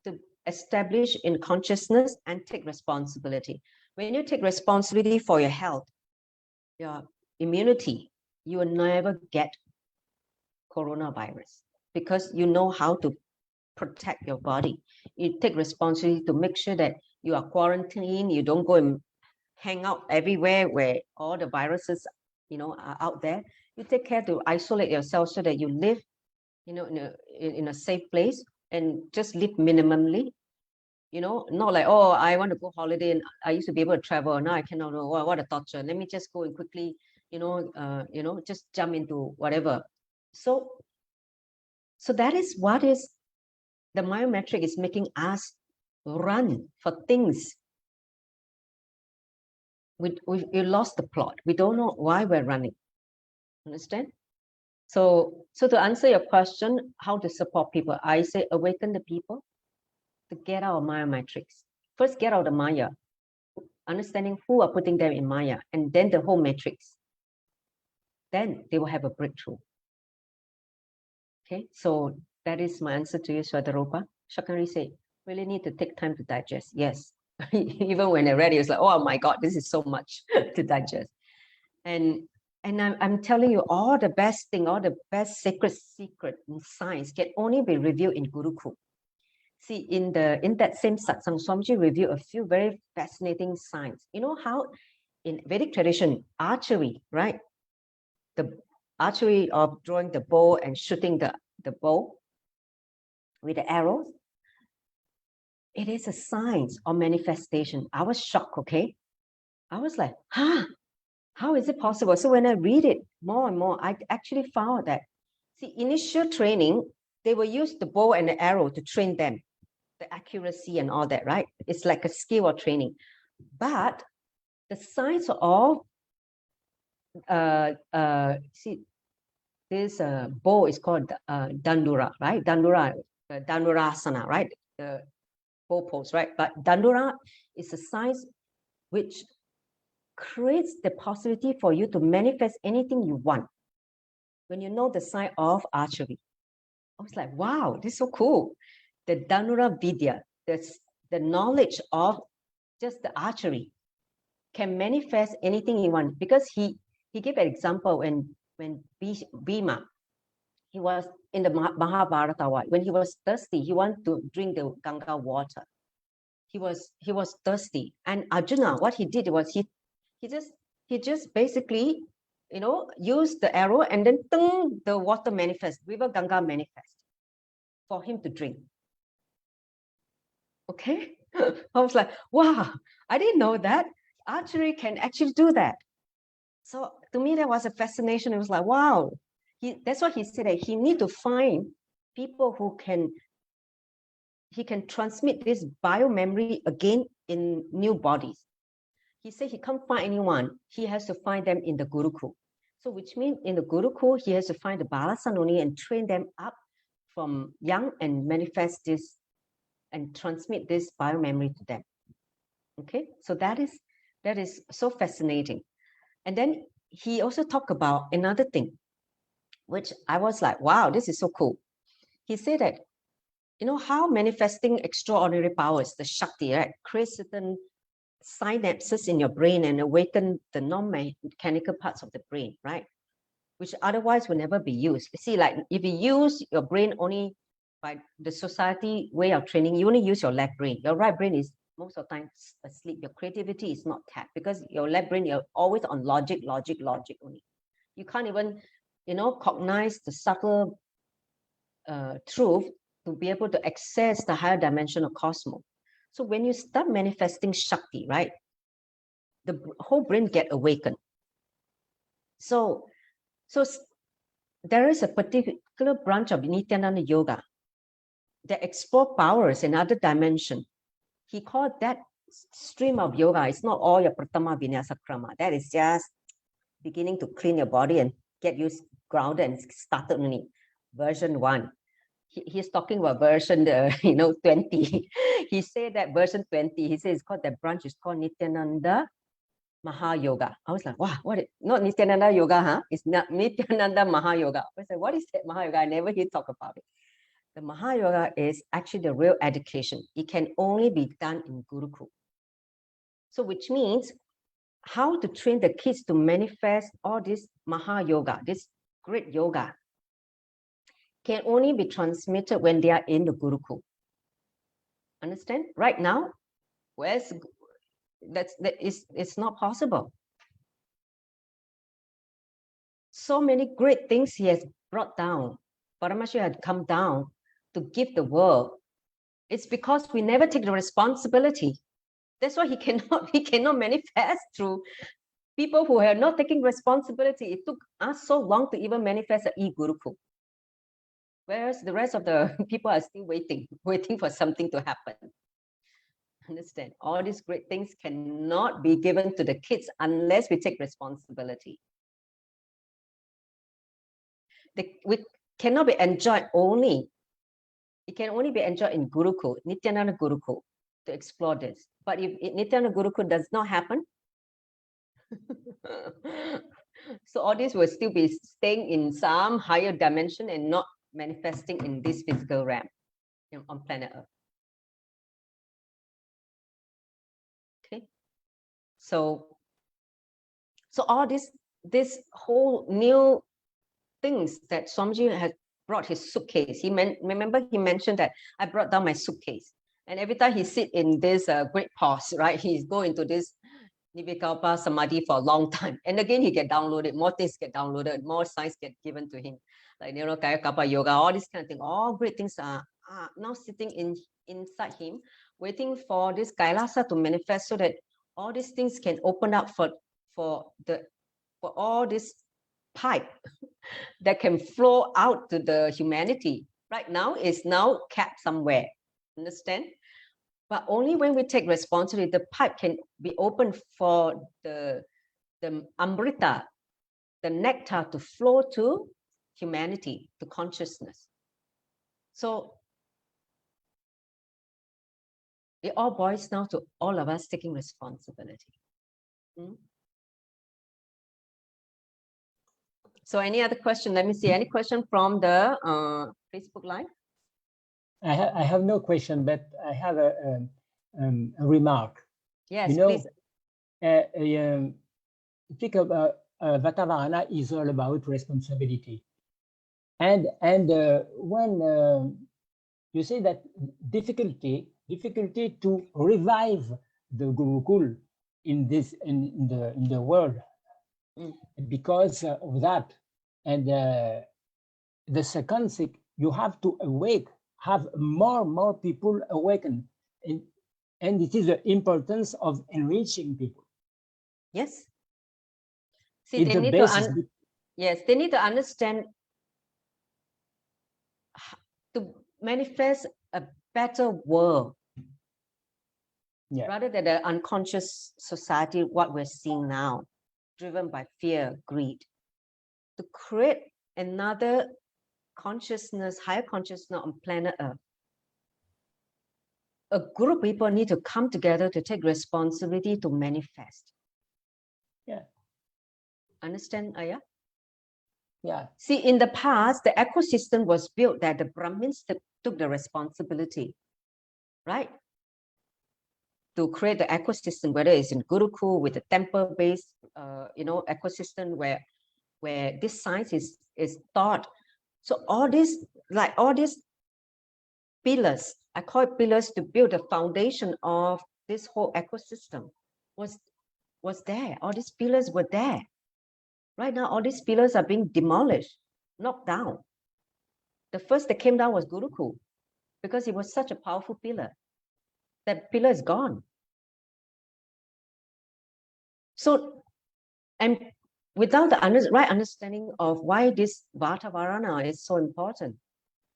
to establish in consciousness and take responsibility. When you take responsibility for your health, your immunity, you will never get coronavirus, because you know how to protect your body. You take responsibility to make sure that you are quarantined, you don't go and hang out everywhere where all the viruses are out there. You take care to isolate yourself so that you live in a safe place, and just live minimally. Not like, oh, I want to go holiday and I used to be able to travel, now I cannot. Oh, what a torture. Let me just go and quickly just jump into whatever. So that is what is the Maya matrix is making us run for things. We lost the plot. We don't know why we're running. Understand? So to answer your question, how to support people, I say awaken the people to get out of Maya matrix. First, get out of Maya, understanding who are putting them in Maya, and then the whole matrix. Then they will have a breakthrough. Okay, so that is my answer to you, Swadaropa. Shakari said, really need to take time to digest. Yes. Even when I read it, it's like, oh my God, this is so much to digest. And I'm telling you, all the best thing, all the best sacred secret in science can only be revealed in Gurukul. See, in that same satsang, Swamiji revealed a few very fascinating signs. You know how in Vedic tradition, archery, right? The archery of drawing the bow and shooting the bow with the arrows, it is a science or manifestation. I was shocked, okay? I was like, how is it possible? So when I read it more and more, I actually found that, see, initial training, they will use the bow and the arrow to train them, the accuracy and all that, right? It's like a skill or training. But the science of, see, this bow is called Dandura, right? Dandurasana, right? The bow pose, right? But Dandura is a science which creates the possibility for you to manifest anything you want when you know the science of archery. I was like, wow, this is so cool. The Dhanura Vidya, the knowledge of just the archery can manifest anything you want. Because he gave an example when Bhima, he was in the Mahabharata, when he was thirsty, he wanted to drink the Ganga water. He was thirsty. And Arjuna, what he did was he just basically, used the arrow, and then the water manifest, river Ganga manifest for him to drink. Okay. I was like, wow, I didn't know that archery can actually do that. So to me, that was a fascination. It was like, wow, that's what he said, that he need to find people who he can transmit this bio memory again in new bodies. He said he can't find anyone. He has to find them in the Gurukul. So which means in the Gurukul, he has to find the Balasanoni and train them up from young and manifest this and transmit this bio memory to them. Okay, so that is so fascinating. And then he also talked about another thing, which I was like, wow, this is so cool. He said that, how manifesting extraordinary powers, the Shakti, right, creates certain synapses in your brain and awaken the non-mechanical parts of the brain, right, which otherwise will never be used. See, like if you use your brain only by the society way of training, you only use your left brain. Your right brain is most of the time asleep. Your creativity is not tapped because your left brain, you're always on logic only. You can't even, cognize the subtle truth to be able to access the higher dimension of cosmos. So when you start manifesting Shakti, right, the whole brain get awakened. So there is a particular branch of Nithyananda Yoga that explore powers in other dimension. He called that stream of yoga. It's not all your Pratama Vinyasa Krama. That is just beginning to clean your body and get you grounded and started only. Version 1. He's talking about version 20. He said that version 20, he says it's called, that branch is called Nithyananda Mahayoga. I was like, wow, not Nithyananda Yoga, huh? It's not Nithyananda Mahayoga. I said, what is that Mahayoga? I never hear talk about it. The Mahayoga is actually the real education. It can only be done in Gurukul. So which means how to train the kids to manifest all this Mahayoga, this great yoga, can only be transmitted when they are in the Gurukul. Understand? Right now, it's not possible. So many great things he has brought down. Paramashivoham had come down to give the world. It's because we never take the responsibility. That's why he cannot manifest through people who are not taking responsibility. It took us so long to even manifest an e-Gurukul. Whereas the rest of the people are still waiting for something to happen. Understand? All these great things cannot be given to the kids unless we take responsibility. We cannot be enjoyed only. It can only be enjoyed in Gurukul, Nithyananda Gurukul, to explore this. But if Nithyananda Gurukul does not happen, so all this will still be staying in some higher dimension and not manifesting in this physical realm, on planet Earth. Okay, so all this whole new things that Swamiji has brought his suitcase. Remember he mentioned that I brought down my suitcase, and every time he sit in this great pause, right, he's go into this Nivikalpa Samadhi for a long time, and again he get downloaded, more things get downloaded, more science get given to him, like Kaya Kappa Yoga, all these kind of things. All great things are now sitting inside him, waiting for this Kailasa to manifest, so that all these things can open up for all this pipe that can flow out to the humanity. Right now is now kept somewhere, understand? But only when we take responsibility, the pipe can be open for the amrita, the nectar, to flow to humanity, to consciousness. So it all boils down to all of us taking responsibility. So any other question? Let me see. Any question from the Facebook Live? I have no question, but I have a remark. Yes, please. Think about Vatavarana is all about responsibility, and when you say that difficulty to revive the Gurukul in the world, because of that, and the second thing, you have to have more people awaken, and it is the importance of enriching people. Yes. See, they need to yes, they need to understand to manifest a better world, rather than the unconscious society, what we're seeing now, driven by fear, greed. To create another consciousness, higher consciousness on planet Earth, a group of people need to come together to take responsibility to manifest. Yeah. Understand, Ayah? Yeah. See, in the past, the ecosystem was built that the Brahmins took the responsibility, right? To create the ecosystem, whether it's in Gurukul with a temple-based, ecosystem where this science is taught. So all these pillars, I call it pillars, to build the foundation of this whole ecosystem was there. All these pillars were there. Right now, all these pillars are being demolished, knocked down. The first that came down was Gurukul, because it was such a powerful pillar. That pillar is gone. So, and without the right understanding of why this Vatavarana is so important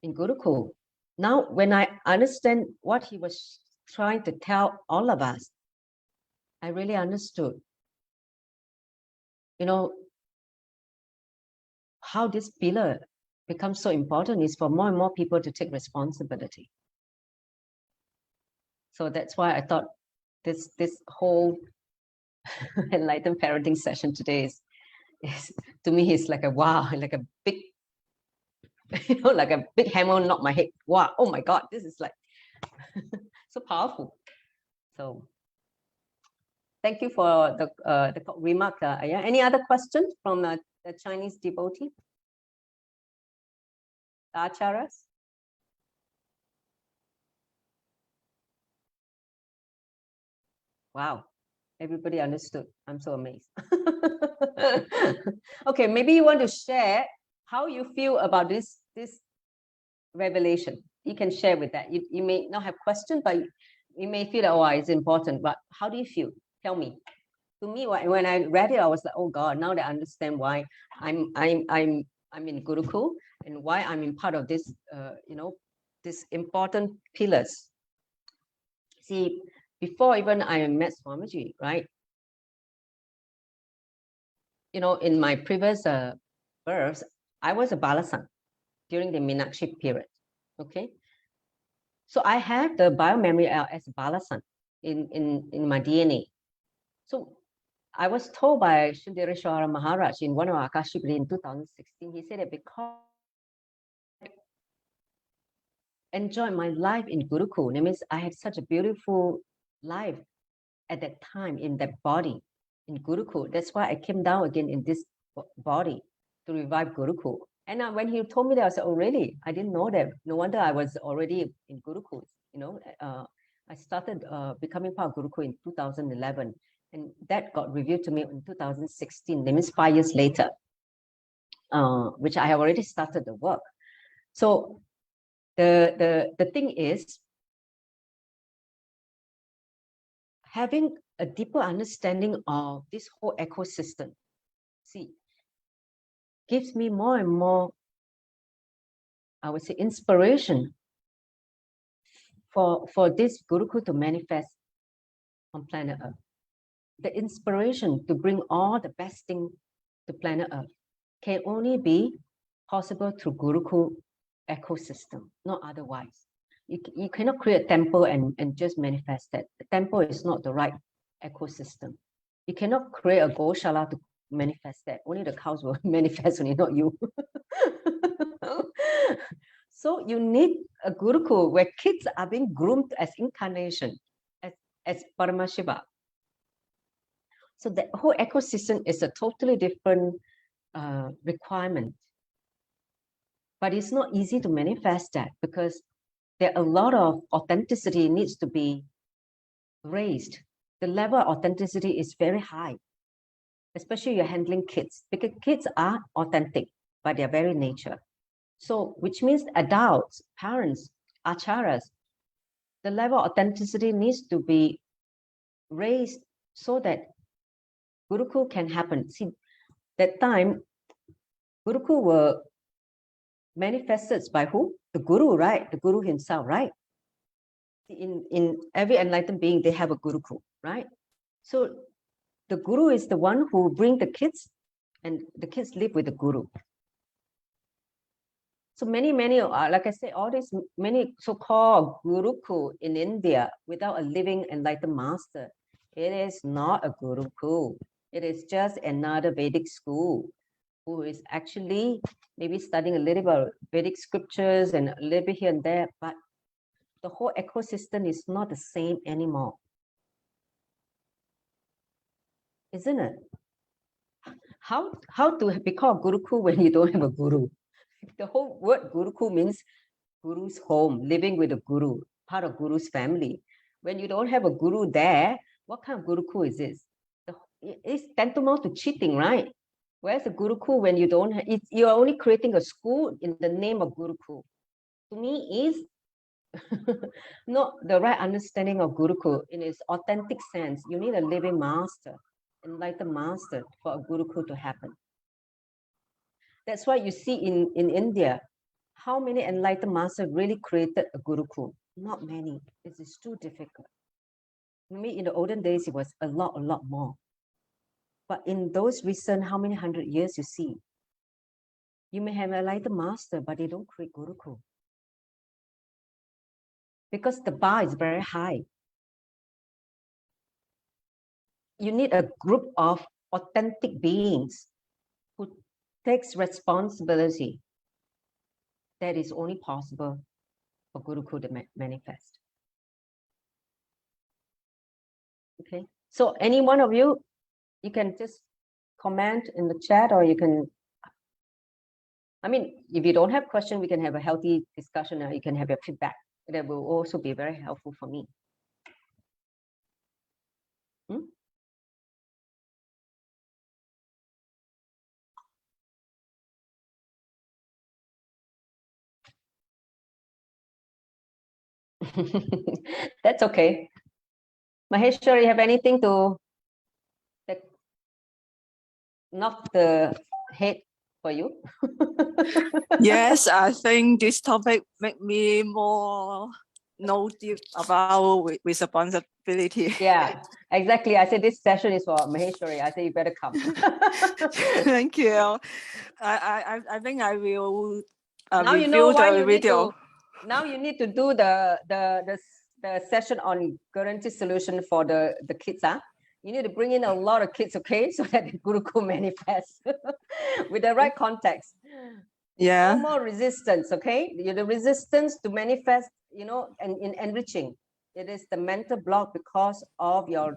in Gurukul, now when I understand what he was trying to tell all of us, I really understood, how this pillar becomes so important is for more and more people to take responsibility. So that's why I thought this whole enlightened parenting session today is to me, it's like a wow, like a big, like a big hammer knocked my head. Wow, oh my God, this is like so powerful. So thank you for the remark. Yeah. Any other questions from the Chinese devotee? The acharyas? Wow, everybody understood. I'm so amazed. Okay, maybe you want to share how you feel about this revelation. You can share with that. You may not have questions, but you may feel that, oh, it's important. But how do you feel? Tell me. To me, when I read it, I was like, oh God, now that I understand why I'm in Gurukul and why I'm in part of this, this important pillars. See, before even I met Swamiji, right? In my previous births, I was a balasan during the Meenakshi period. Okay, so I have the biomemory as a balasan in my DNA. So I was told by Shindireshwara Maharaj in one of our Akashic in 2016. He said that because I enjoyed my life in Gurukul, that means I had such a beautiful life at that time in that body in Gurukul. That's why I came down again in this body to revive Gurukul. And when he told me that, I said, oh, really? I didn't know that. No wonder I was already in Gurukul. I started becoming part of Gurukul in 2011. And that got revealed to me in 2016. That means 5 years later, which I have already started the work. So the thing is, having a deeper understanding of this whole ecosystem, see, gives me more and more, I would say, inspiration for this Gurukul to manifest on planet Earth. The inspiration to bring all the best thing to planet Earth can only be possible through Gurukul ecosystem, not otherwise. You cannot create a temple and just manifest that. The temple is not the right ecosystem. You cannot create a Goshala to manifest that. Only the cows will manifest, only not you. So you need a Gurukul where kids are being groomed as incarnation, as Paramashiva. So the whole ecosystem is a totally different requirement. But it's not easy to manifest that because there are a lot of authenticity needs to be raised. The level of authenticity is very high, especially you're handling kids, because kids are authentic by their very nature. So, which means adults, parents, acharyas, the level of authenticity needs to be raised so that Gurukul can happen. See, that time, Gurukul were manifested by who? The Guru, right? The Guru himself, right? In every enlightened being, they have a Gurukul, right? So the Guru is the one who bring the kids, and the kids live with the Guru. So many, like I said, all these many so-called Gurukul in India without a living enlightened master, it is not a Gurukul. It is just another Vedic school who is actually maybe studying a little bit of Vedic scriptures and a little bit here and there, but the whole ecosystem is not the same anymore. Isn't it? How to be called Gurukul when you don't have a Guru? The whole word Gurukul means Guru's home, living with a Guru, part of Guru's family. When you don't have a Guru there, what kind of Gurukul is this? It's tantamount to cheating, right? Where's the Gurukul when you don't have, you're only creating a school in the name of Gurukul. To me, is not the right understanding of Gurukul in its authentic sense. You need a living master, enlightened master for a Gurukul to happen. That's why you see in India, how many enlightened masters really created a Gurukul? Not many. It is too difficult. Maybe in the olden days, it was a lot more. But in those recent, how many hundred years you see, you may have an enlightened master, but they don't create Gurukul. Because the bar is very high. You need a group of authentic beings who takes responsibility. That is only possible for Gurukul to manifest. Okay, so any one of you, you can just comment in the chat, or you can, I mean, if you don't have question, we can have a healthy discussion, or you can have your feedback. That will also be very helpful for me. That's okay. Maheshwari, you have anything to knock the head for you? Yes, I think this topic make me more know deep about responsibility. Yeah, exactly. I said this session is for Maheshwari. I said you better come. Thank you. I think I will now review you know why the you video. need to, now you need to do the session on guarantee solution for the kids. You need to bring in a lot of kids, okay, so that the Gurukul manifests with the right context. Yeah. No more resistance, okay? The resistance to manifest, you know, and in enriching. It is the mental block because of your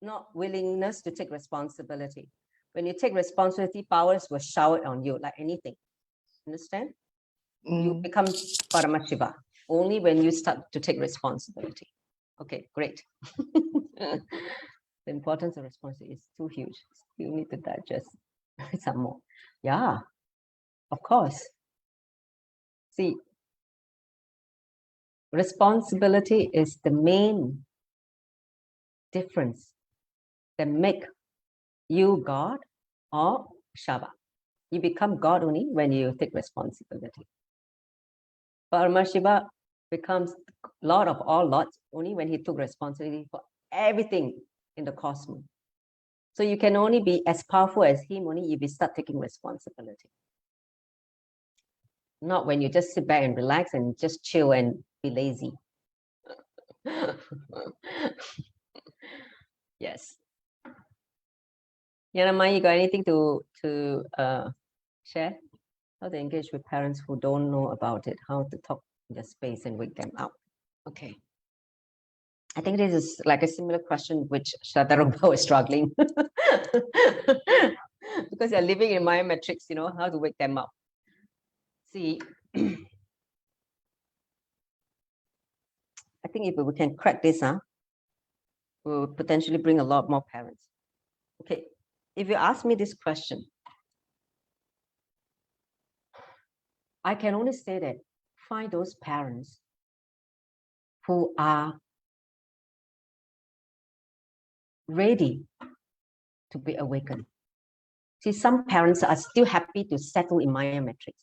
not willingness to take responsibility. When you take responsibility, powers will shower on you like anything. Understand? You become Paramashiva only when you start to take responsibility. Okay, great. The importance of responsibility is too huge. You need to digest some more. Yeah, of course. See, responsibility is the main difference that make you God or Shava. You become God only when you take responsibility. Paramashiva becomes Lord of all lords only when he took responsibility for everything in the cosmos. So you can only be as powerful as him only if you start taking responsibility. Not when you just sit back and relax and just chill and be lazy. Yes. Yanamai, you got anything to share? How to engage with parents who don't know about it, how to talk in their space and wake them up. Okay. I think this is like a similar question which Shraddha is struggling. Because they're living in Maya matrix, you know, how to wake them up. See, I think if we can crack this, we'll potentially bring a lot more parents. Okay, if you ask me this question, I can only say that find those parents who are ready to be awakened. See, some parents are still happy to settle in Maya matrix.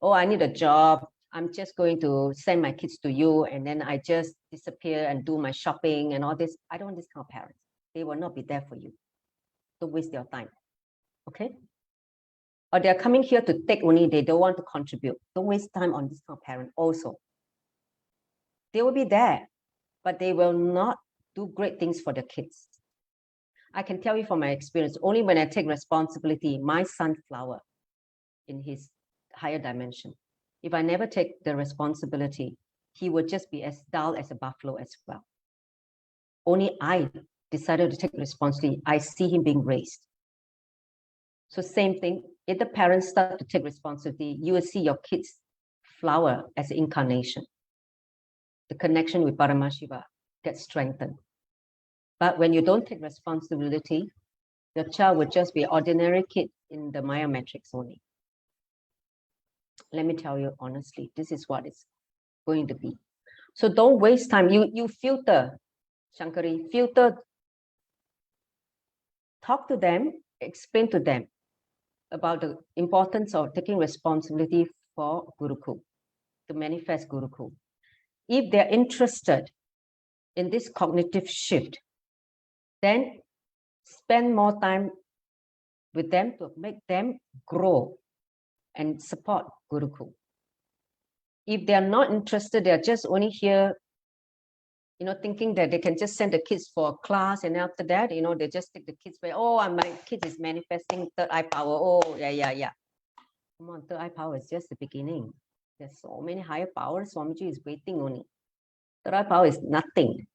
Oh, I need a job. I'm just going to send my kids to you, and then I just disappear and do my shopping and all this. I don't want this kind of parents. They will not be there for you. Don't waste your time. Okay? Or they're coming here to take only, they don't want to contribute. Don't waste time on this kind of parent also. They will be there, but they will not do great things for their kids. I can tell you from my experience, only when I take responsibility, my sunflower in his higher dimension, if I never take the responsibility, he would just be as dull as a buffalo as well. Only I decided to take responsibility. I see him being raised. So same thing, if the parents start to take responsibility, you will see your kids flower as an incarnation. The connection with Paramashiva gets strengthened. But when you don't take responsibility, your child will just be an ordinary kid in the Maya matrix only. Let me tell you honestly, this is what it's going to be. So don't waste time. You filter, Shankari, filter, talk to them, explain to them about the importance of taking responsibility for Gurukul, to manifest Gurukul. If they're interested in this cognitive shift, then spend more time with them to make them grow and support Gurukul. If they are not interested, they are just only here, you know, thinking that they can just send the kids for a class, and after that, you know, they just take the kids away. Oh, my kid is manifesting third eye power. Oh, yeah. Come on, third eye power is just the beginning. There's so many higher powers. Swamiji is waiting only. Third eye power is nothing.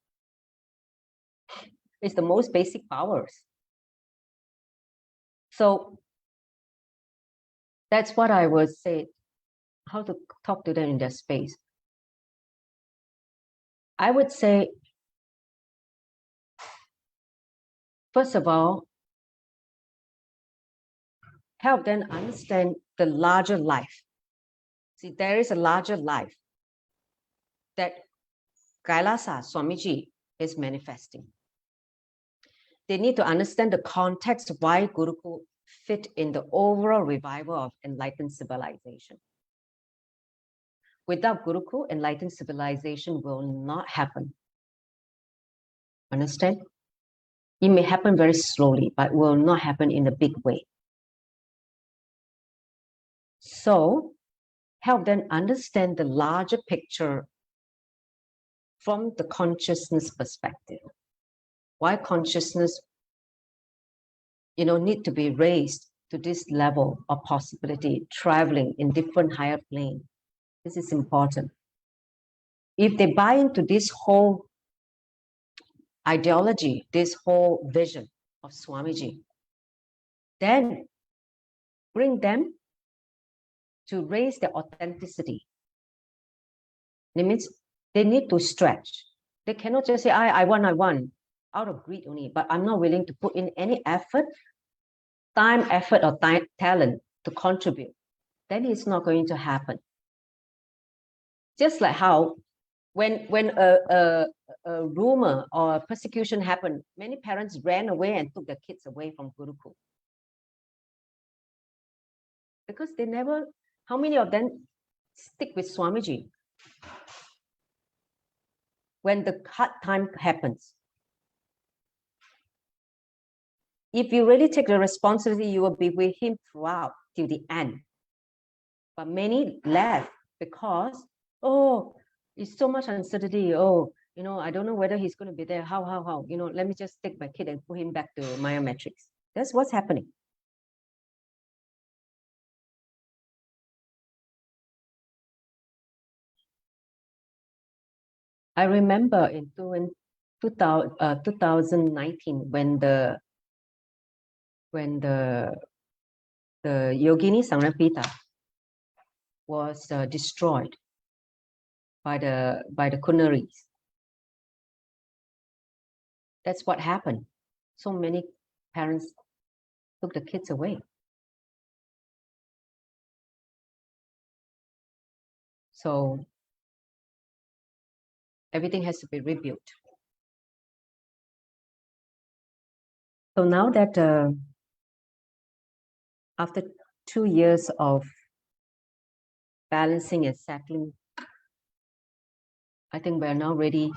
It's the most basic powers. So that's what I would say, how to talk to them in their space. I would say, first of all, help them understand the larger life. See, there is a larger life that Kailasa Swamiji is manifesting. They need to understand the context of why Gurukul fit in the overall revival of enlightened civilization. Without Gurukul, enlightened civilization will not happen. Understand? It may happen very slowly, but will not happen in a big way. So, help them understand the larger picture from the consciousness perspective. Why consciousness, you know, need to be raised to this level of possibility, traveling in different higher plane. This is important. If they buy into this whole ideology, this whole vision of Swamiji, then bring them to raise their authenticity. That means they need to stretch. They cannot just say, I want, out of greed only, but I'm not willing to put in any effort, time, effort, or talent to contribute. Then it's not going to happen. Just like how when a rumor or persecution happened, many parents ran away and took their kids away from Gurukul. Because they never, how many of them stick with Swamiji when the hard time happens? If you really take the responsibility, you will be with him throughout till the end. But many left because, oh, it's so much uncertainty. Oh, I don't know whether he's going to be there. How? Let me just take my kid and put him back to Maya Matrix. That's what's happening. I remember in 2019 when the Yogini Samrapita was destroyed by the Kunaris. That's what happened. So many parents took the kids away. So everything has to be rebuilt. So now that after 2 years of balancing and settling, I think we're now ready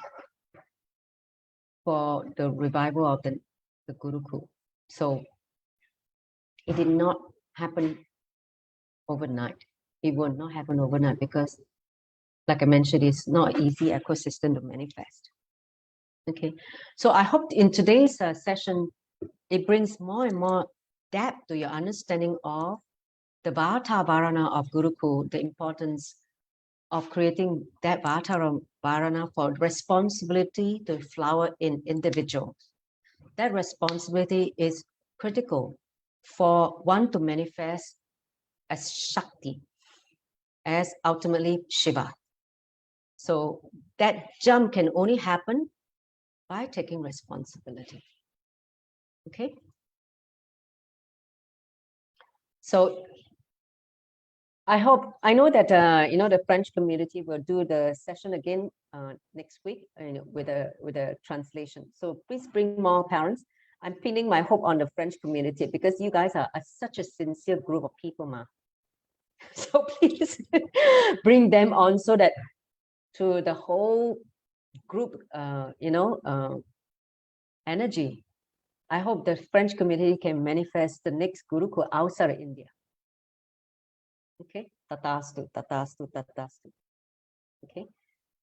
for the revival of the Gurukul. So it did not happen overnight. It will not happen overnight because, like I mentioned, it's not an easy ecosystem to manifest. Okay, so I hope in today's session, it brings more and more depth to your understanding of the Vatavarana of Gurukul, the importance of creating that Vatavarana for responsibility to flower in individuals. That responsibility is critical for one to manifest as Shakti, as ultimately Shiva. So that jump can only happen by taking responsibility. Okay? So I know that the French community will do the session again next week with a translation. So please bring more parents. I'm pinning my hope on the French community because you guys are such a sincere group of people, ma. So please bring them on so that to the whole group, energy. I hope the French community can manifest the next Gurukul outside of India. Okay, tatastu, tatastu, tatastu. Okay,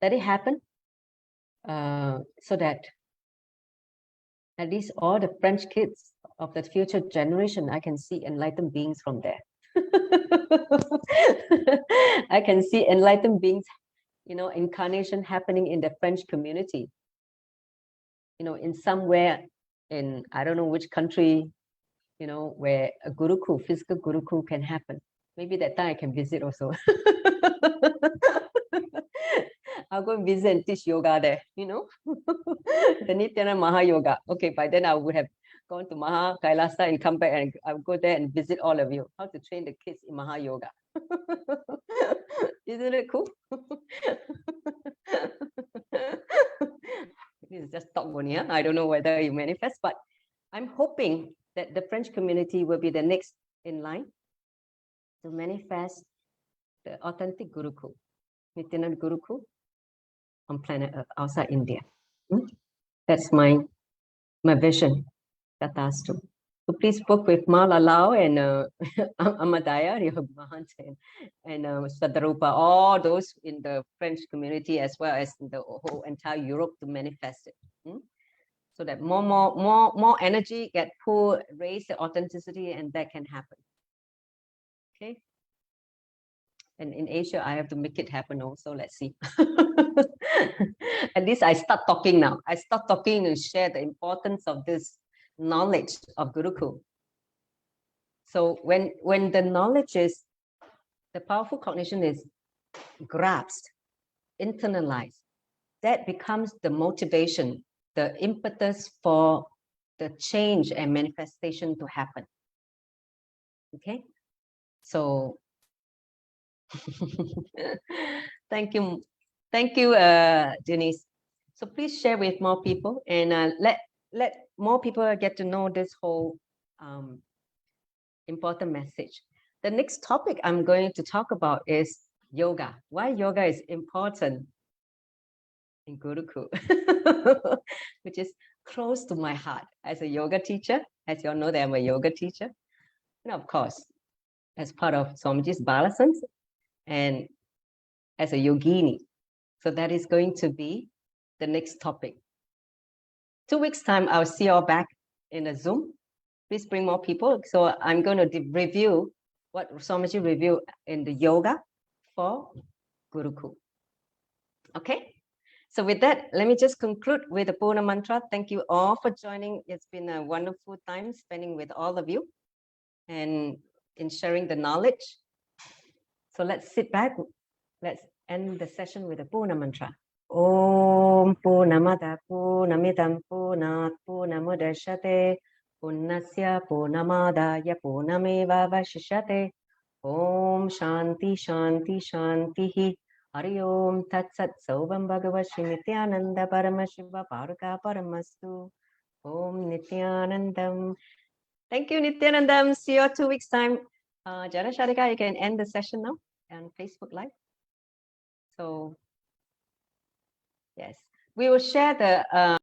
let it happen so that at least all the French kids of the future generation, I can see enlightened beings from there. I can see enlightened beings, incarnation happening in the French community. In somewhere in, I don't know which country, where a Gurukul, physical Gurukul can happen. Maybe that time I can visit also. I'll go and visit and teach yoga there, the Nithyananda Mahayoga. Okay, by then I would have gone to Maha Kailasa and come back and I'll go there and visit all of you, how to train the kids in Mahayoga. Isn't it cool? This is just talk only, huh? I don't know whether you manifest, but I'm hoping that the French community will be the next in line to manifest the authentic Gurukul, Nithyananda Gurukul on planet Earth, outside India. That's my vision. Tatastu. So please book with Mala Lau and Amadaya, and Sadarupa, all those in the French community as well as in the whole entire Europe to manifest it. So that more energy get pulled, raise the authenticity, and that can happen. Okay. And in Asia, I have to make it happen also. Let's see. At least I start talking now. I start talking and share the importance of this knowledge of Gurukul. So when the knowledge is, the powerful cognition is grasped, internalized, that becomes the motivation, the impetus for the change and manifestation to happen. Okay, so thank you Thank you, Denise. So please share with more people and let more people get to know this whole important message. The next topic I'm going to talk about is yoga. Why yoga is important in Gurukul, which is close to my heart as a yoga teacher. As you all know that I'm a yoga teacher. And of course, as part of Swamiji's Balasans and as a yogini. So that is going to be the next topic. 2 weeks time, I'll see you all back in a Zoom. Please bring more people. So I'm going to review what Swamiji reviewed in the yoga for Gurukul. Okay. So with that, let me just conclude with the Purna mantra. Thank you all for joining. It's been a wonderful time spending with all of you and in sharing the knowledge. So let's sit back. Let's end the session with the Purna mantra. Om Purnamada Purnamidam Purnat Purnamudachyate Purnasya Purnamadaya Purnameva Vashishyate. Om Shanti Shanti Shanti Hari Om Tat Sat Sovam Bhagavad Nithyananda Paramashiva Paraka Paramastu. Om Nithyanandam. Thank you, Nithyanandam. See you 2 weeks time. Jana Sharika, you can end the session now on Facebook Live. So, yes, we will share the